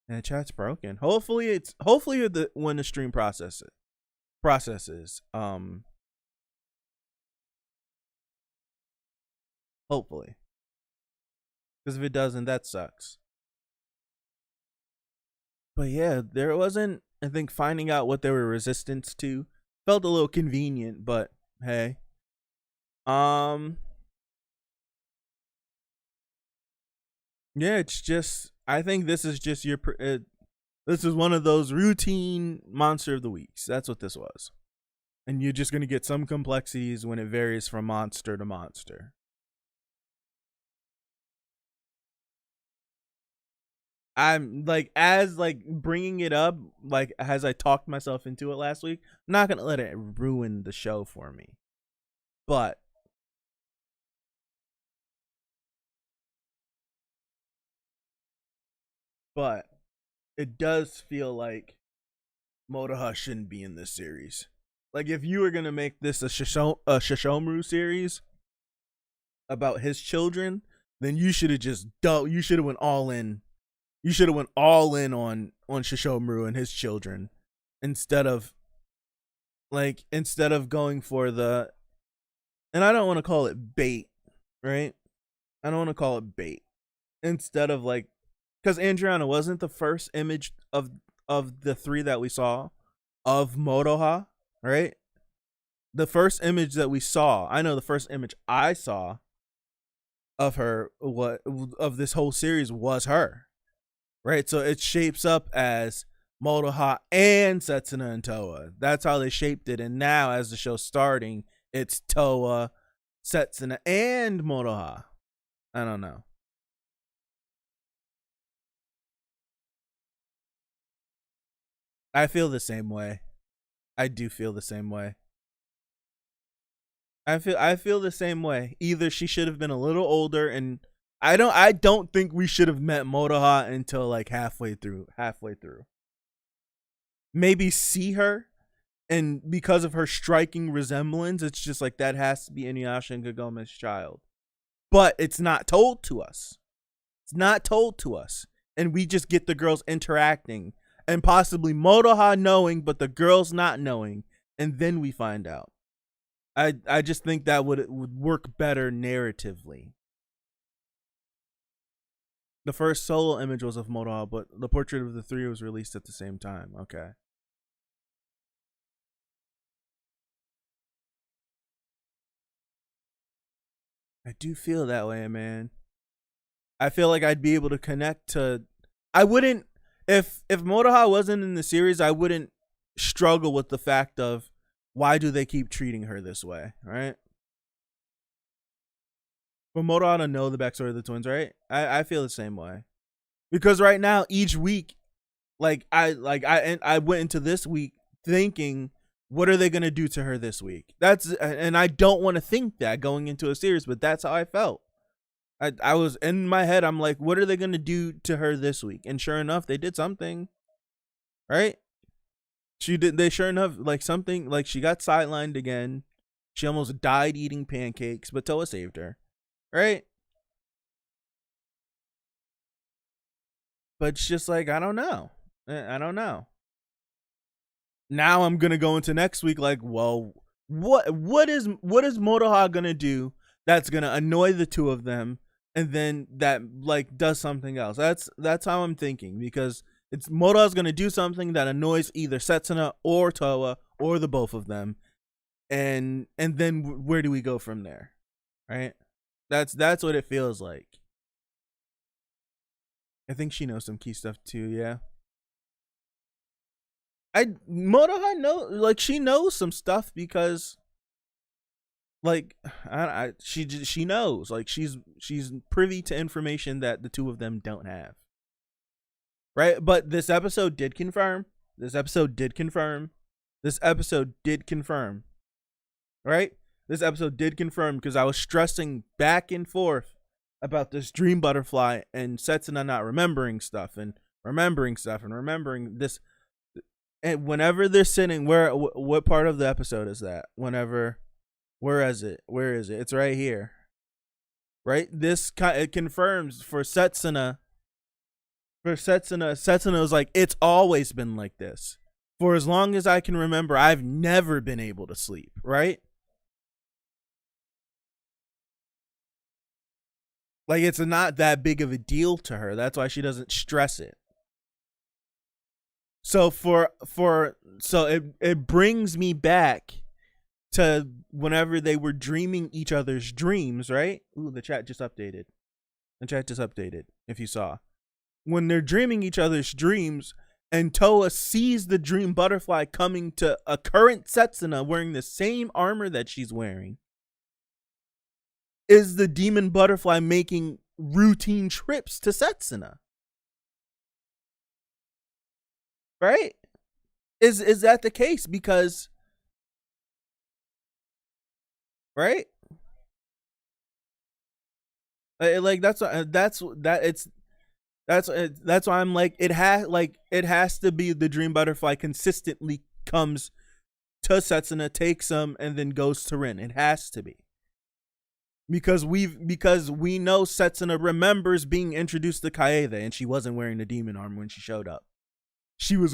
And the chat's broken. Hopefully, when the stream processes. Hopefully. Because if it doesn't, that sucks. But yeah, there wasn't, I think, finding out what they were resistant to felt a little convenient, but hey. Yeah, it's just, I think this is just this is one of those routine monster of the weeks. That's what this was. And you're just going to get some complexities when it varies from monster to monster. I'm like, as like bringing it up, like as I talked myself into it last week, I'm not going to let it ruin the show for me. But it does feel like Moroha shouldn't be in this series. Like, if you were gonna make this a Shishomaru series about his children, then you should have you should have went all in. You should have went all in on Shishomaru and his children, instead of going for the, and I don't want to call it bait, right? I don't want to call it bait. Instead of like, because Andriana wasn't the first image of the 3 that we saw of Moroha right? The first image that we saw, I know the first image I saw of her, what of this whole series was her, right? So it shapes up as Moroha and Setsuna and Toa. That's how they shaped it. And now, as the show's starting, it's Toa, Setsuna, and Moroha. I don't know. I feel the same way. I do feel the same way. I feel the same way. Either she should have been a little older, and I don't think we should have met Moroha until like halfway through. Maybe see her, and because of her striking resemblance, it's just like that has to be Inuyasha and Kagome's child. But it's not told to us. It's not told to us. And we just get the girls interacting and possibly Moroha knowing, but the girls not knowing. And then we find out. I just think that would work better narratively. The first solo image was of Moroha, but the portrait of the three was released at the same time. Okay. I do feel that way, man. I feel like I'd be able to connect to. I wouldn't if Moroha wasn't in the series. I wouldn't struggle with the fact of why do they keep treating her this way, right? For Moroha to know the backstory of the twins, right? I feel the same way, because right now each week, I went into this week thinking, what are they gonna do to her this week? And I don't want to think that going into a series, but that's how I felt. I was in my head. I'm like, what are they gonna do to her this week? And sure enough, they did something, right? They sure enough, like something, like she got sidelined again. She almost died eating pancakes, but Toa saved her, right? But it's just like, I don't know. Now I'm gonna go into next week like, well, what is Moroha gonna do that's gonna annoy the two of them, and then that like does something else? That's how I'm thinking, because it's Moroha's gonna do something that annoys either Setsuna or Toa or the both of them, and then where do we go from there, right? That's what it feels like. I think she knows some key stuff too. Yeah. Moroha like she knows some stuff because like she knows, like she's privy to information that the two of them don't have, right? But this episode did confirm, right? This episode did confirm, because I was stressing back and forth about this dream butterfly and Setsuna not remembering stuff and remembering this. And whenever they're sitting, what part of the episode is that? Where is it? It's right here, right? It confirms for Setsuna. Setsuna was like, it's always been like this. For as long as I can remember, I've never been able to sleep, right? Like, it's not that big of a deal to her. That's why she doesn't stress it. So it brings me back to whenever they were dreaming each other's dreams, right? Ooh, the chat just updated. If you saw. When they're dreaming each other's dreams and Toa sees the dream butterfly coming to a current Setsuna wearing the same armor that she's wearing, is the demon butterfly making routine trips to Setsuna? Right? Is that the case? Because, right? Like that's why I'm like, it has to be the dream butterfly consistently comes to Setsuna, takes him, and then goes to Rin. It has to be. Because we know Setsuna remembers being introduced to Kaede, and she wasn't wearing the demon armor when she showed up. She was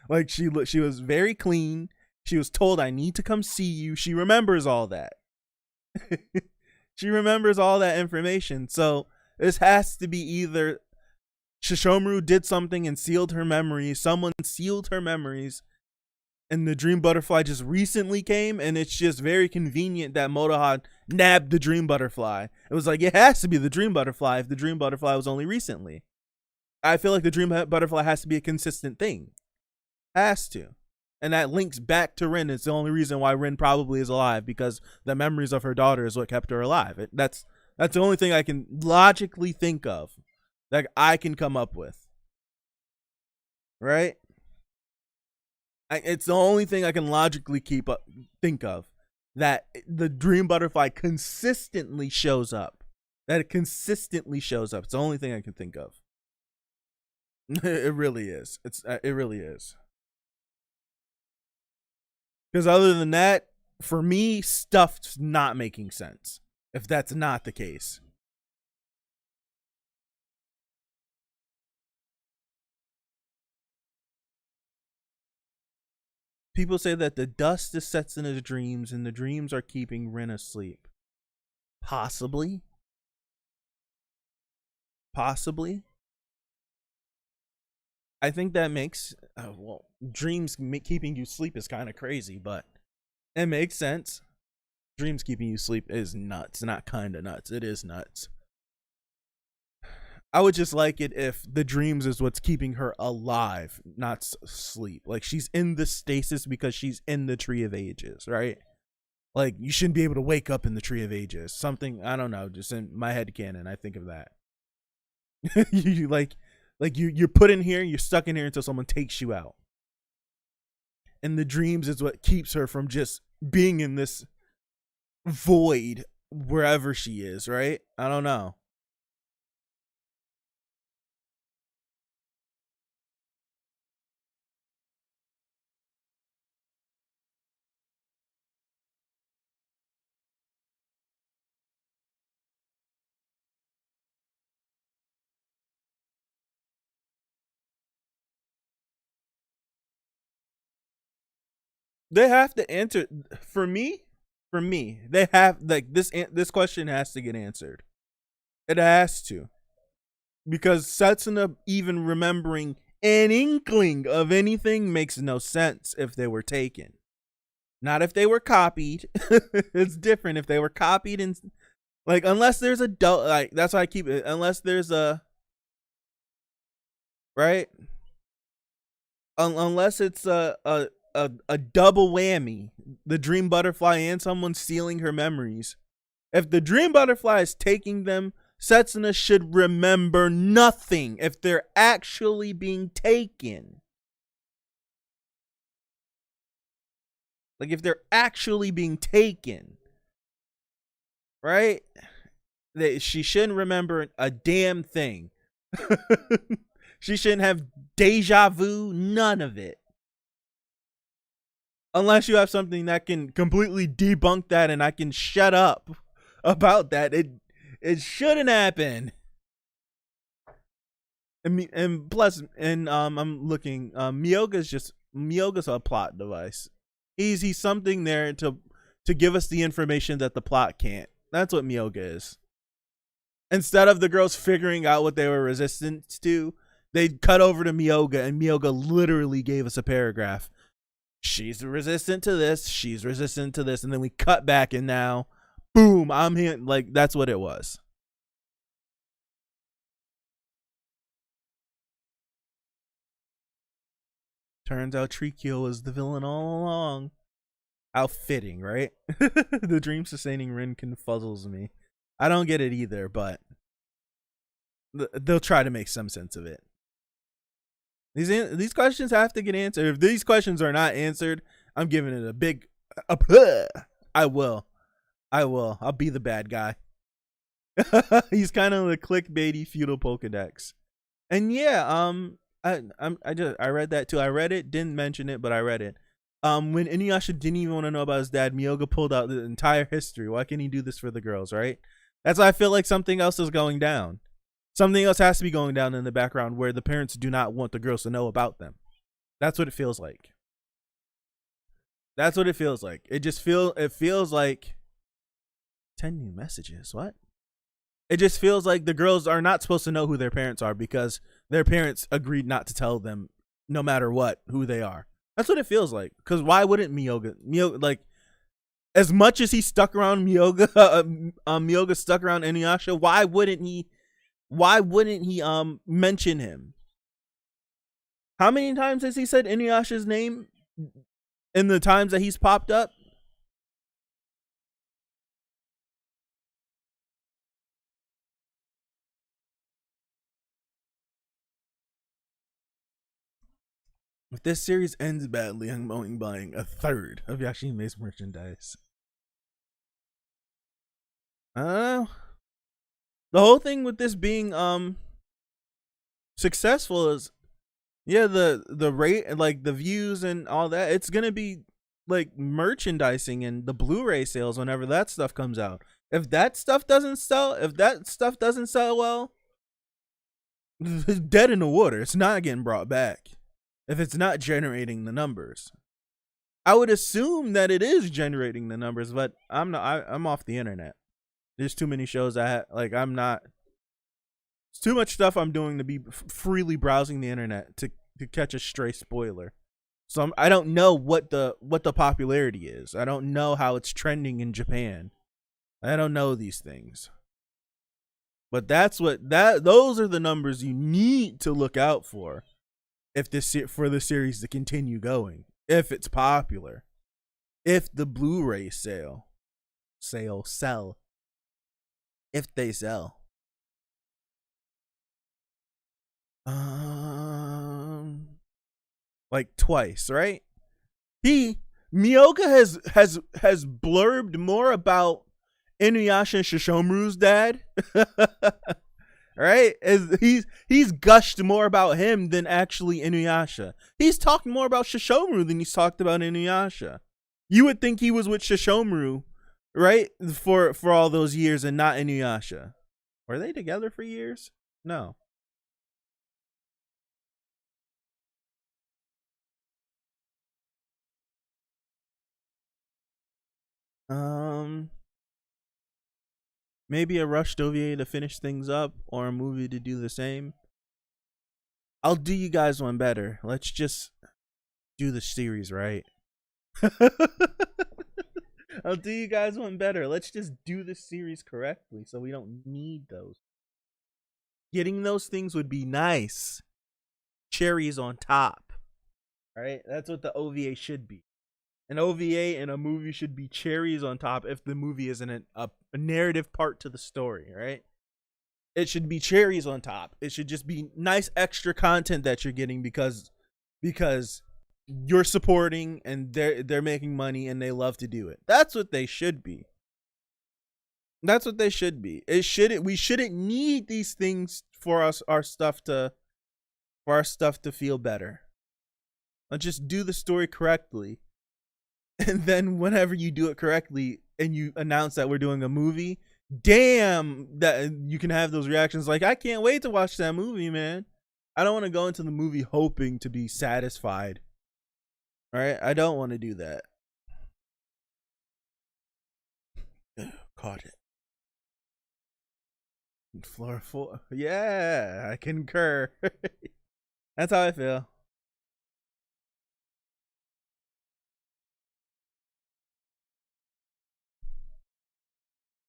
like, she was very clean. She was told, I need to come see you. She remembers all that. She remembers all that information. So this has to be either Sesshomaru did something and sealed her memories, someone sealed her memories, and the dream butterfly just recently came, and it's just very convenient that Moroha nabbed the dream butterfly. It was like, it has to be the dream butterfly if the dream butterfly was only recently. I feel like the dream butterfly has to be a consistent thing. Has to. And that links back to Rin. It's the only reason why Rin probably is alive, because the memories of her daughter is what kept her alive. That's the only thing I can logically think of, that I can come up with. Right? It's the only thing I can logically think of, that the dream butterfly consistently shows up. That it consistently shows up. It's the only thing I can think of. It really is. It really is. Because other than that, for me, stuff's not making sense if that's not the case. People say that the dust is sets in his dreams, and the dreams are keeping Rin asleep. Possibly. Possibly. I think that makes, well, dreams keeping you asleep is kind of crazy, but it makes sense. Dreams keeping you asleep is nuts. Not kind of nuts. It is nuts. I would just like it if the dreams is what's keeping her alive, not sleep. Like, she's in the stasis because she's in the Tree of Ages, right? Like, you shouldn't be able to wake up in the Tree of Ages. Something, I don't know, just in my head canon, I think of that. You're put in here, you're stuck in here until someone takes you out. And the dreams is what keeps her from just being in this void wherever she is, right? I don't know. They have to answer for me. They have, like, this question has to get answered. It has to, because Setsuna even remembering an inkling of anything makes no sense if they were taken. Not if they were copied. It's different if they were copied, and like, unless there's a like, that's why I keep it. Unless there's a right. Unless it's a double whammy, the dream butterfly and someone stealing her memories. If the dream butterfly is taking them, Setsuna should remember nothing if they're actually being taken. Like, if they're actually being taken, right? She shouldn't remember a damn thing. She shouldn't have deja vu, none of it. Unless you have something that can completely debunk that and I can shut up about that. It shouldn't happen. And plus, I'm looking, Miyoga's a plot device. He's something there to give us the information that the plot can't. That's what Myoga is. Instead of the girls figuring out what they were resistant to, they cut over to Myoga, and Myoga literally gave us a paragraph. She's resistant to this, she's resistant to this, and then we cut back, and now, boom, I'm here. Like, that's what it was. Turns out Trikyo was the villain all along. How fitting, right? The dream sustaining Rin confuzzles me. I don't get it either, but they'll try to make some sense of it. These questions have to get answered. If these questions are not answered, I'm giving it a big I will. I'll be the bad guy. He's kind of the clickbaity feudal Pokedex. And yeah, I read that too. I read it, didn't mention it, but I read it. When Inuyasha didn't even want to know about his dad, Myoga pulled out the entire history. Why can't he do this for the girls, right? That's why I feel like something else is going down. Something else has to be going down in the background where the parents do not want the girls to know about them. That's what it feels like. That's what it feels like. It feels like 10 new messages. What? It just feels like the girls are not supposed to know who their parents are because their parents agreed not to tell them, no matter what, who they are. That's what it feels like. Because why wouldn't Miyoga, like, as much as he stuck around Miyoga, Miyoga stuck around Inuyasha, why wouldn't he mention him? How many times has he said Inuyasha's name in the times that he's popped up? If this series ends badly, I'm only buying a third of Yashihime's merchandise. I don't know. The whole thing with this being successful is, yeah, the rate and like the views and all that, it's gonna be like merchandising and the Blu-ray sales whenever that stuff comes out. If that stuff doesn't sell well, it's dead in the water. It's not getting brought back. If it's not generating the numbers, I would assume that it is generating the numbers, but I'm not. I'm off the internet. There's too many shows I'm not. It's too much stuff I'm doing to be freely browsing the internet to catch a stray spoiler. So I don't know what the popularity is. I don't know how it's trending in Japan. I don't know these things. But those are the numbers you need to look out for for the series to continue going. If it's popular. If the Blu-ray sell. If they sell. Like twice, right? Miyoga has blurbed more about Inuyasha and Shishomaru's dad. Right? He's gushed more about him than actually Inuyasha. He's talked more about Shishomaru than he's talked about Inuyasha. You would think he was with Shishomaru, right? For all those years and not Inuyasha. Were they together for years? No. Maybe a rushed OVA to finish things up or a movie to do the same. I'll do you guys one better. Let's just do the series right. I'll do you guys one better. Let's just do the series correctly so we don't need those. Getting those things would be nice. Cherries on top. Right? That's what the OVA should be. An OVA in a movie should be cherries on top if the movie isn't a narrative part to the story, right? It should be cherries on top. It should just be nice extra content that you're getting because you're supporting and they're making money and they love to do it. That's what they should be. That's what they should be. We shouldn't need these things for our stuff to feel better. Let's just do the story correctly. And then whenever you do it correctly and you announce that we're doing a movie, damn, that you can have those reactions like, I can't wait to watch that movie, man. I don't want to go into the movie hoping to be satisfied. All right? I don't want to do that. Caught it. Floor 4. Yeah, I concur. That's how I feel.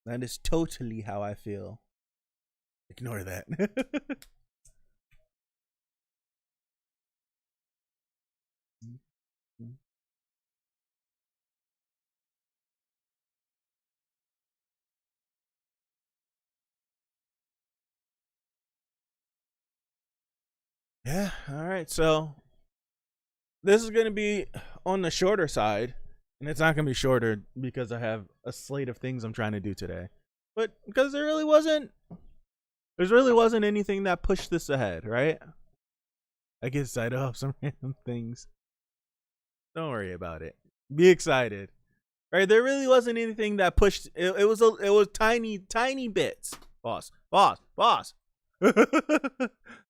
That is totally how I feel. Ignore that. Yeah, all right. So this is going to be on the shorter side. And it's not going to be shorter because I have a slate of things I'm trying to do today. But because there really wasn't anything that pushed this ahead, right? I get excited off some random things. Don't worry about it. Be excited. Right? There really wasn't anything that pushed it was tiny bits. Boss. There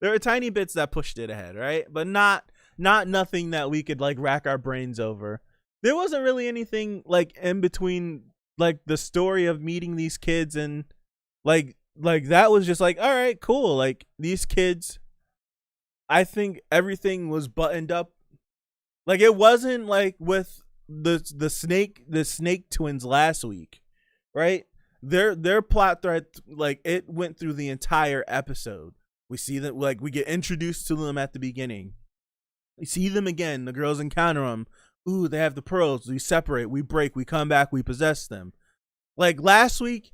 were tiny bits that pushed it ahead, right? But not nothing that we could like rack our brains over. There wasn't really anything like in between, like the story of meeting these kids and like that was just like, all right, cool. Like these kids, I think everything was buttoned up Like it wasn't like with the snake twins last week, right? Their plot thread, like it went through the entire episode. We see that, like, we get introduced to them at the beginning. We see them again. The girls encounter them. Ooh, they have the pearls. We separate. We break. We come back. We possess them. Like last week,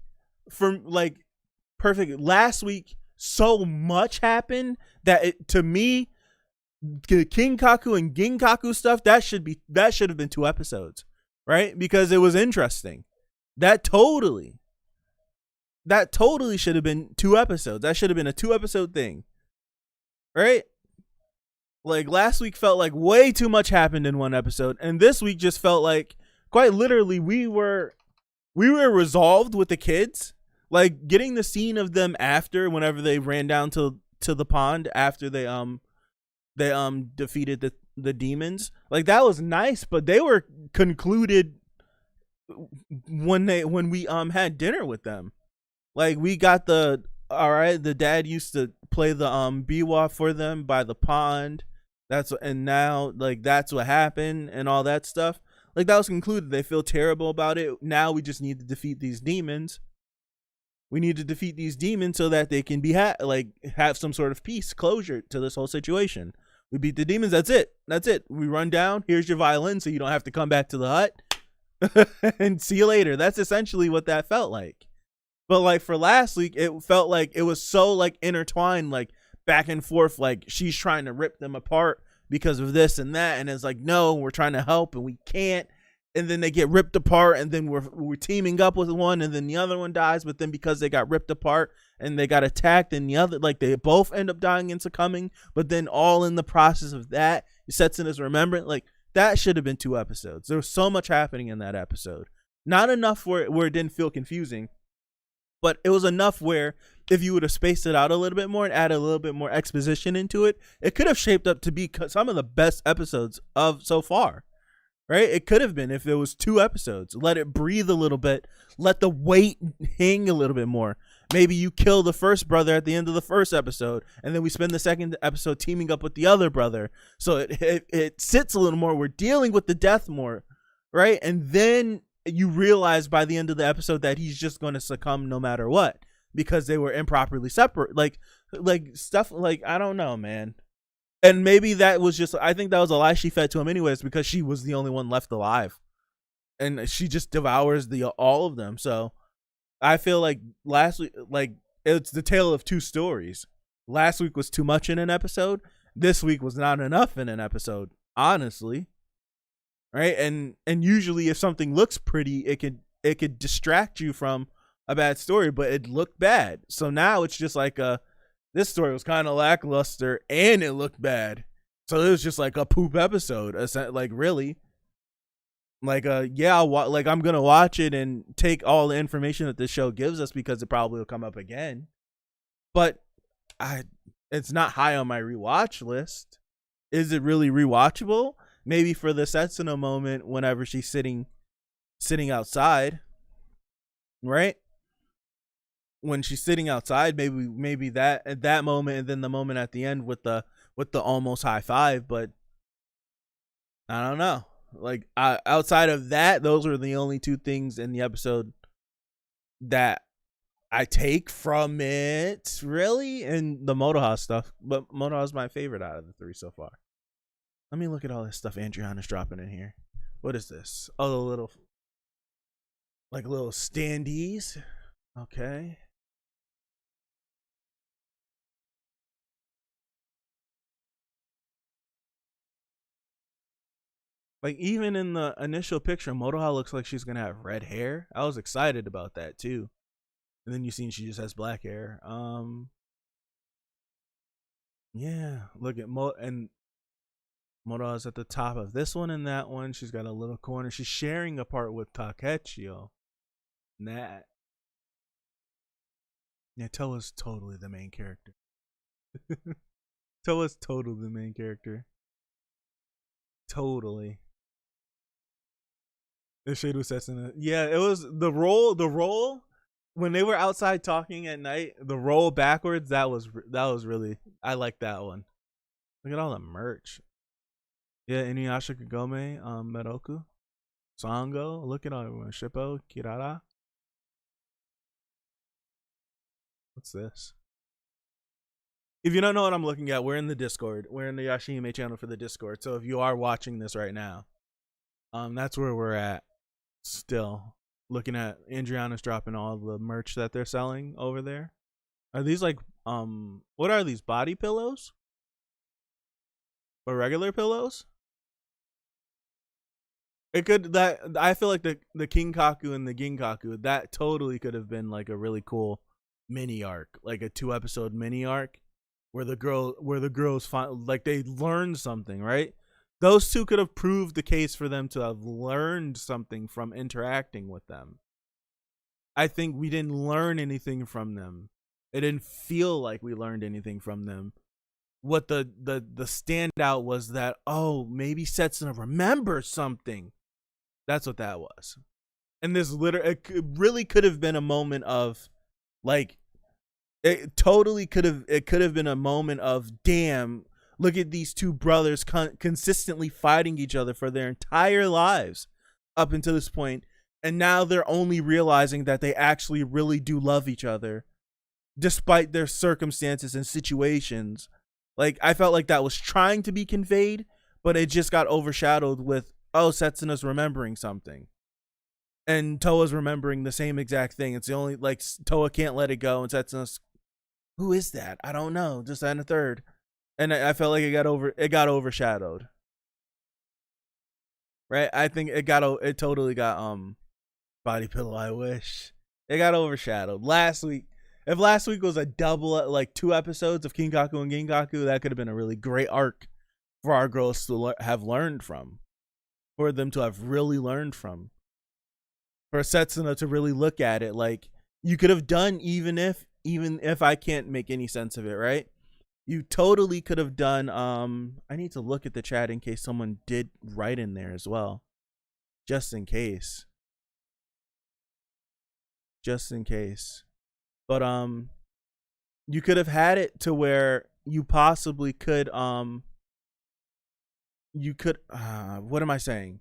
from like perfect. Last week, so much happened that it, to me, the King Kaku and Ginkaku stuff, that should have been 2 episodes, right? Because it was interesting. That totally should have been 2 episodes. That should have been a 2 episode thing, right? Like last week felt like way too much happened in 1 episode, and this week just felt like, quite literally, we were resolved with the kids. Like getting the scene of them after, whenever they ran down to the pond after they defeated the demons. Like that was nice, but they were concluded when we had dinner with them. Like we got the dad used to play the biwa for them by the pond. And now like that's what happened and all that stuff. Like that was concluded. They feel terrible about it. Now we just need to defeat these demons. We need to defeat these demons so that they can be have some sort of peace, closure to this whole situation. We beat the demons. That's it. We run down. Here's your violin, so you don't have to come back to the hut. And see you later. That's essentially what that felt like. But like for last week, it felt like it was so like intertwined, like back and forth. Like she's trying to rip them apart because of this and that, and it's like, no, we're trying to help and we can't. And then they get ripped apart, and then we're teaming up with one, and then the other one dies. But then because they got ripped apart and they got attacked, and the other, like, they both end up dying and succumbing. But then all in the process of that, Setsun is remembrance. Like that should have been 2 episodes. There was so much happening in that episode. Not enough where it didn't feel confusing, but it was enough where if you would have spaced it out a little bit more and added a little bit more exposition into it, it could have shaped up to be some of the best episodes of so far. Right? It could have been if it was 2 episodes. Let it breathe a little bit. Let the weight hang a little bit more. Maybe you kill the first brother at the end of the first episode, and then we spend the second episode teaming up with the other brother. So it sits a little more. We're dealing with the death more, right? And then you realize by the end of the episode that he's just going to succumb no matter what because they were improperly separate. Like stuff like, I don't know, man. And maybe that was just, I think that was a lie she fed to him anyways, because she was the only one left alive. And she just devours all of them. So I feel like last week, like, it's the tale of 2 stories. Last week was too much in an episode. This week was not enough in an episode, honestly. Right? And usually if something looks pretty, it could distract you from a bad story, but it looked bad. So now it's just like this story was kind of lackluster and it looked bad. So it was just like a poop episode. Like, really? Like, yeah, I'm going to watch it and take all the information that this show gives us because it probably will come up again. But it's not high on my rewatch list. Is it really rewatchable? Maybe for the Setsuno moment whenever she's sitting outside. Right? When she's sitting outside, maybe that at that moment, and then the moment at the end with the almost high five. But I don't know. Like, outside of that, those are the only 2 things in the episode that I take from it, really, and the Moroha stuff. But Moroha is my favorite out of the 3 so far. Let me look at all this stuff Andriana's dropping in here. What is this? Oh, the little standees. Okay. Like, even in the initial picture, Moroha looks like she's gonna have red hair. I was excited about that too. And then you seen she just has black hair. Yeah, look at and Moroha's at the top of this one and that one. She's got a little corner. She's sharing a part with Takechio. That. Yeah, Toa's totally the main character. Toa's totally the main character. Totally. The shade was set in it. Yeah, it was the roll when they were outside talking at night, the roll backwards, that was really, I like that one. Look at all the merch. Yeah, Inuyasha Kagome, Meroku, Sango, look at everyone. Shippo, Kirara. What's this? If you don't know what I'm looking at, we're in the Discord. We're in the Yashahime channel for the Discord. So if you are watching this right now, that's where we're at. Still looking at Andriana's dropping all the merch that they're selling over there. Are these like what are these, body pillows or regular pillows? It could, that I feel like the Kinkaku and the Ginkaku, that totally could have been like a really cool mini arc, like a 2-episode mini arc where the girls find like they learned something, right? Those two could have proved the case for them to have learned something from interacting with them. I think we didn't learn anything from them. It didn't feel like we learned anything from them. What the standout was that, oh, maybe Setsuna remembers something. That's what that was. And this it really could have been a moment of, like, it could have been a moment of, damn, look at these two brothers consistently fighting each other for their entire lives up until this point, and now they're only realizing that they actually really do love each other despite their circumstances and situations. Like, I felt like that was trying to be conveyed, but it just got overshadowed with, oh, Setsuna's remembering something. And Toa's remembering the same exact thing. It's the only, like, Toa can't let it go, and Setsuna's, who is that? I don't know. Just and a third. And I felt like it got overshadowed. Right? I think it totally got, body pillow, I wish. It got overshadowed. If last week was a double, like 2 episodes of Kinkaku and Ginkaku, that could have been a really great arc for our girls to have learned from. For them to have really learned from. For Setsuna to really look at it. Like, you could have done, even if I can't make any sense of it, right? You totally could have done, I need to look at the chat in case someone did write in there as well. Just in case. Just in case. But you could have had it to where you possibly could what am I saying?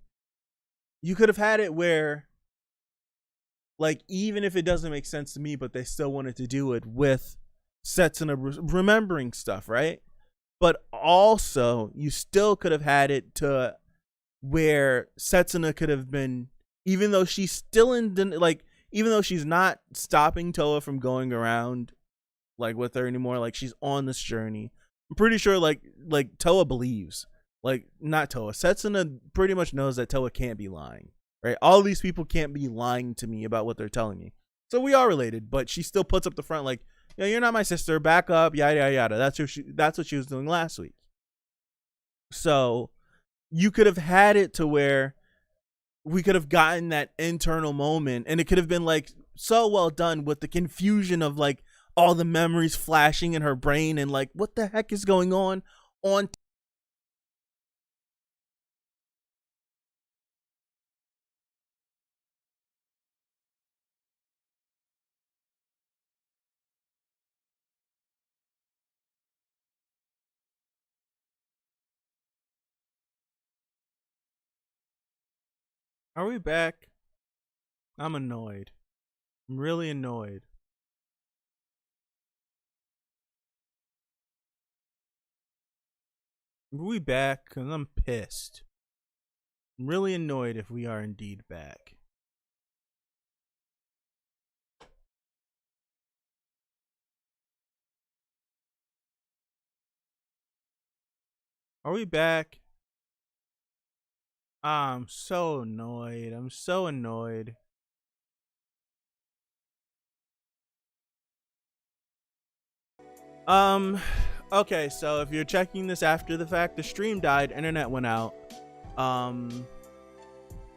You could have had it where, like, even if it doesn't make sense to me, but they still wanted to do it with Setsuna remembering stuff, right? But also, you still could have had it to where Setsuna could have been, even though she's still even though she's not stopping Toa from going around, like, with her anymore, like, she's on this journey. I'm pretty sure, like Toa believes, like, not Toa, Setsuna pretty much knows that Toa can't be lying, right? All these people can't be lying to me about what they're telling me. So we are related, but she still puts up the front, like, yeah, you're not my sister, back up, yada, yada, yada. That's what she was doing last week. So you could have had it to where we could have gotten that internal moment, and it could have been, like, so well done with the confusion of, like, all the memories flashing in her brain and, like, what the heck is going on. Are we back? I'm annoyed. I'm really annoyed. Are we back? Because I'm pissed. I'm really annoyed if we are indeed back. Are we back? I'm so annoyed. I'm so annoyed. Okay, so if you're checking this after the fact, the stream died, internet went out.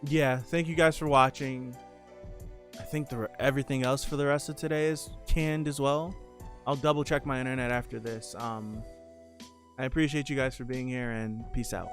Yeah, thank you guys for watching. I think everything else for the rest of today is canned as well. I'll double check my internet after this. I appreciate you guys for being here, and peace out.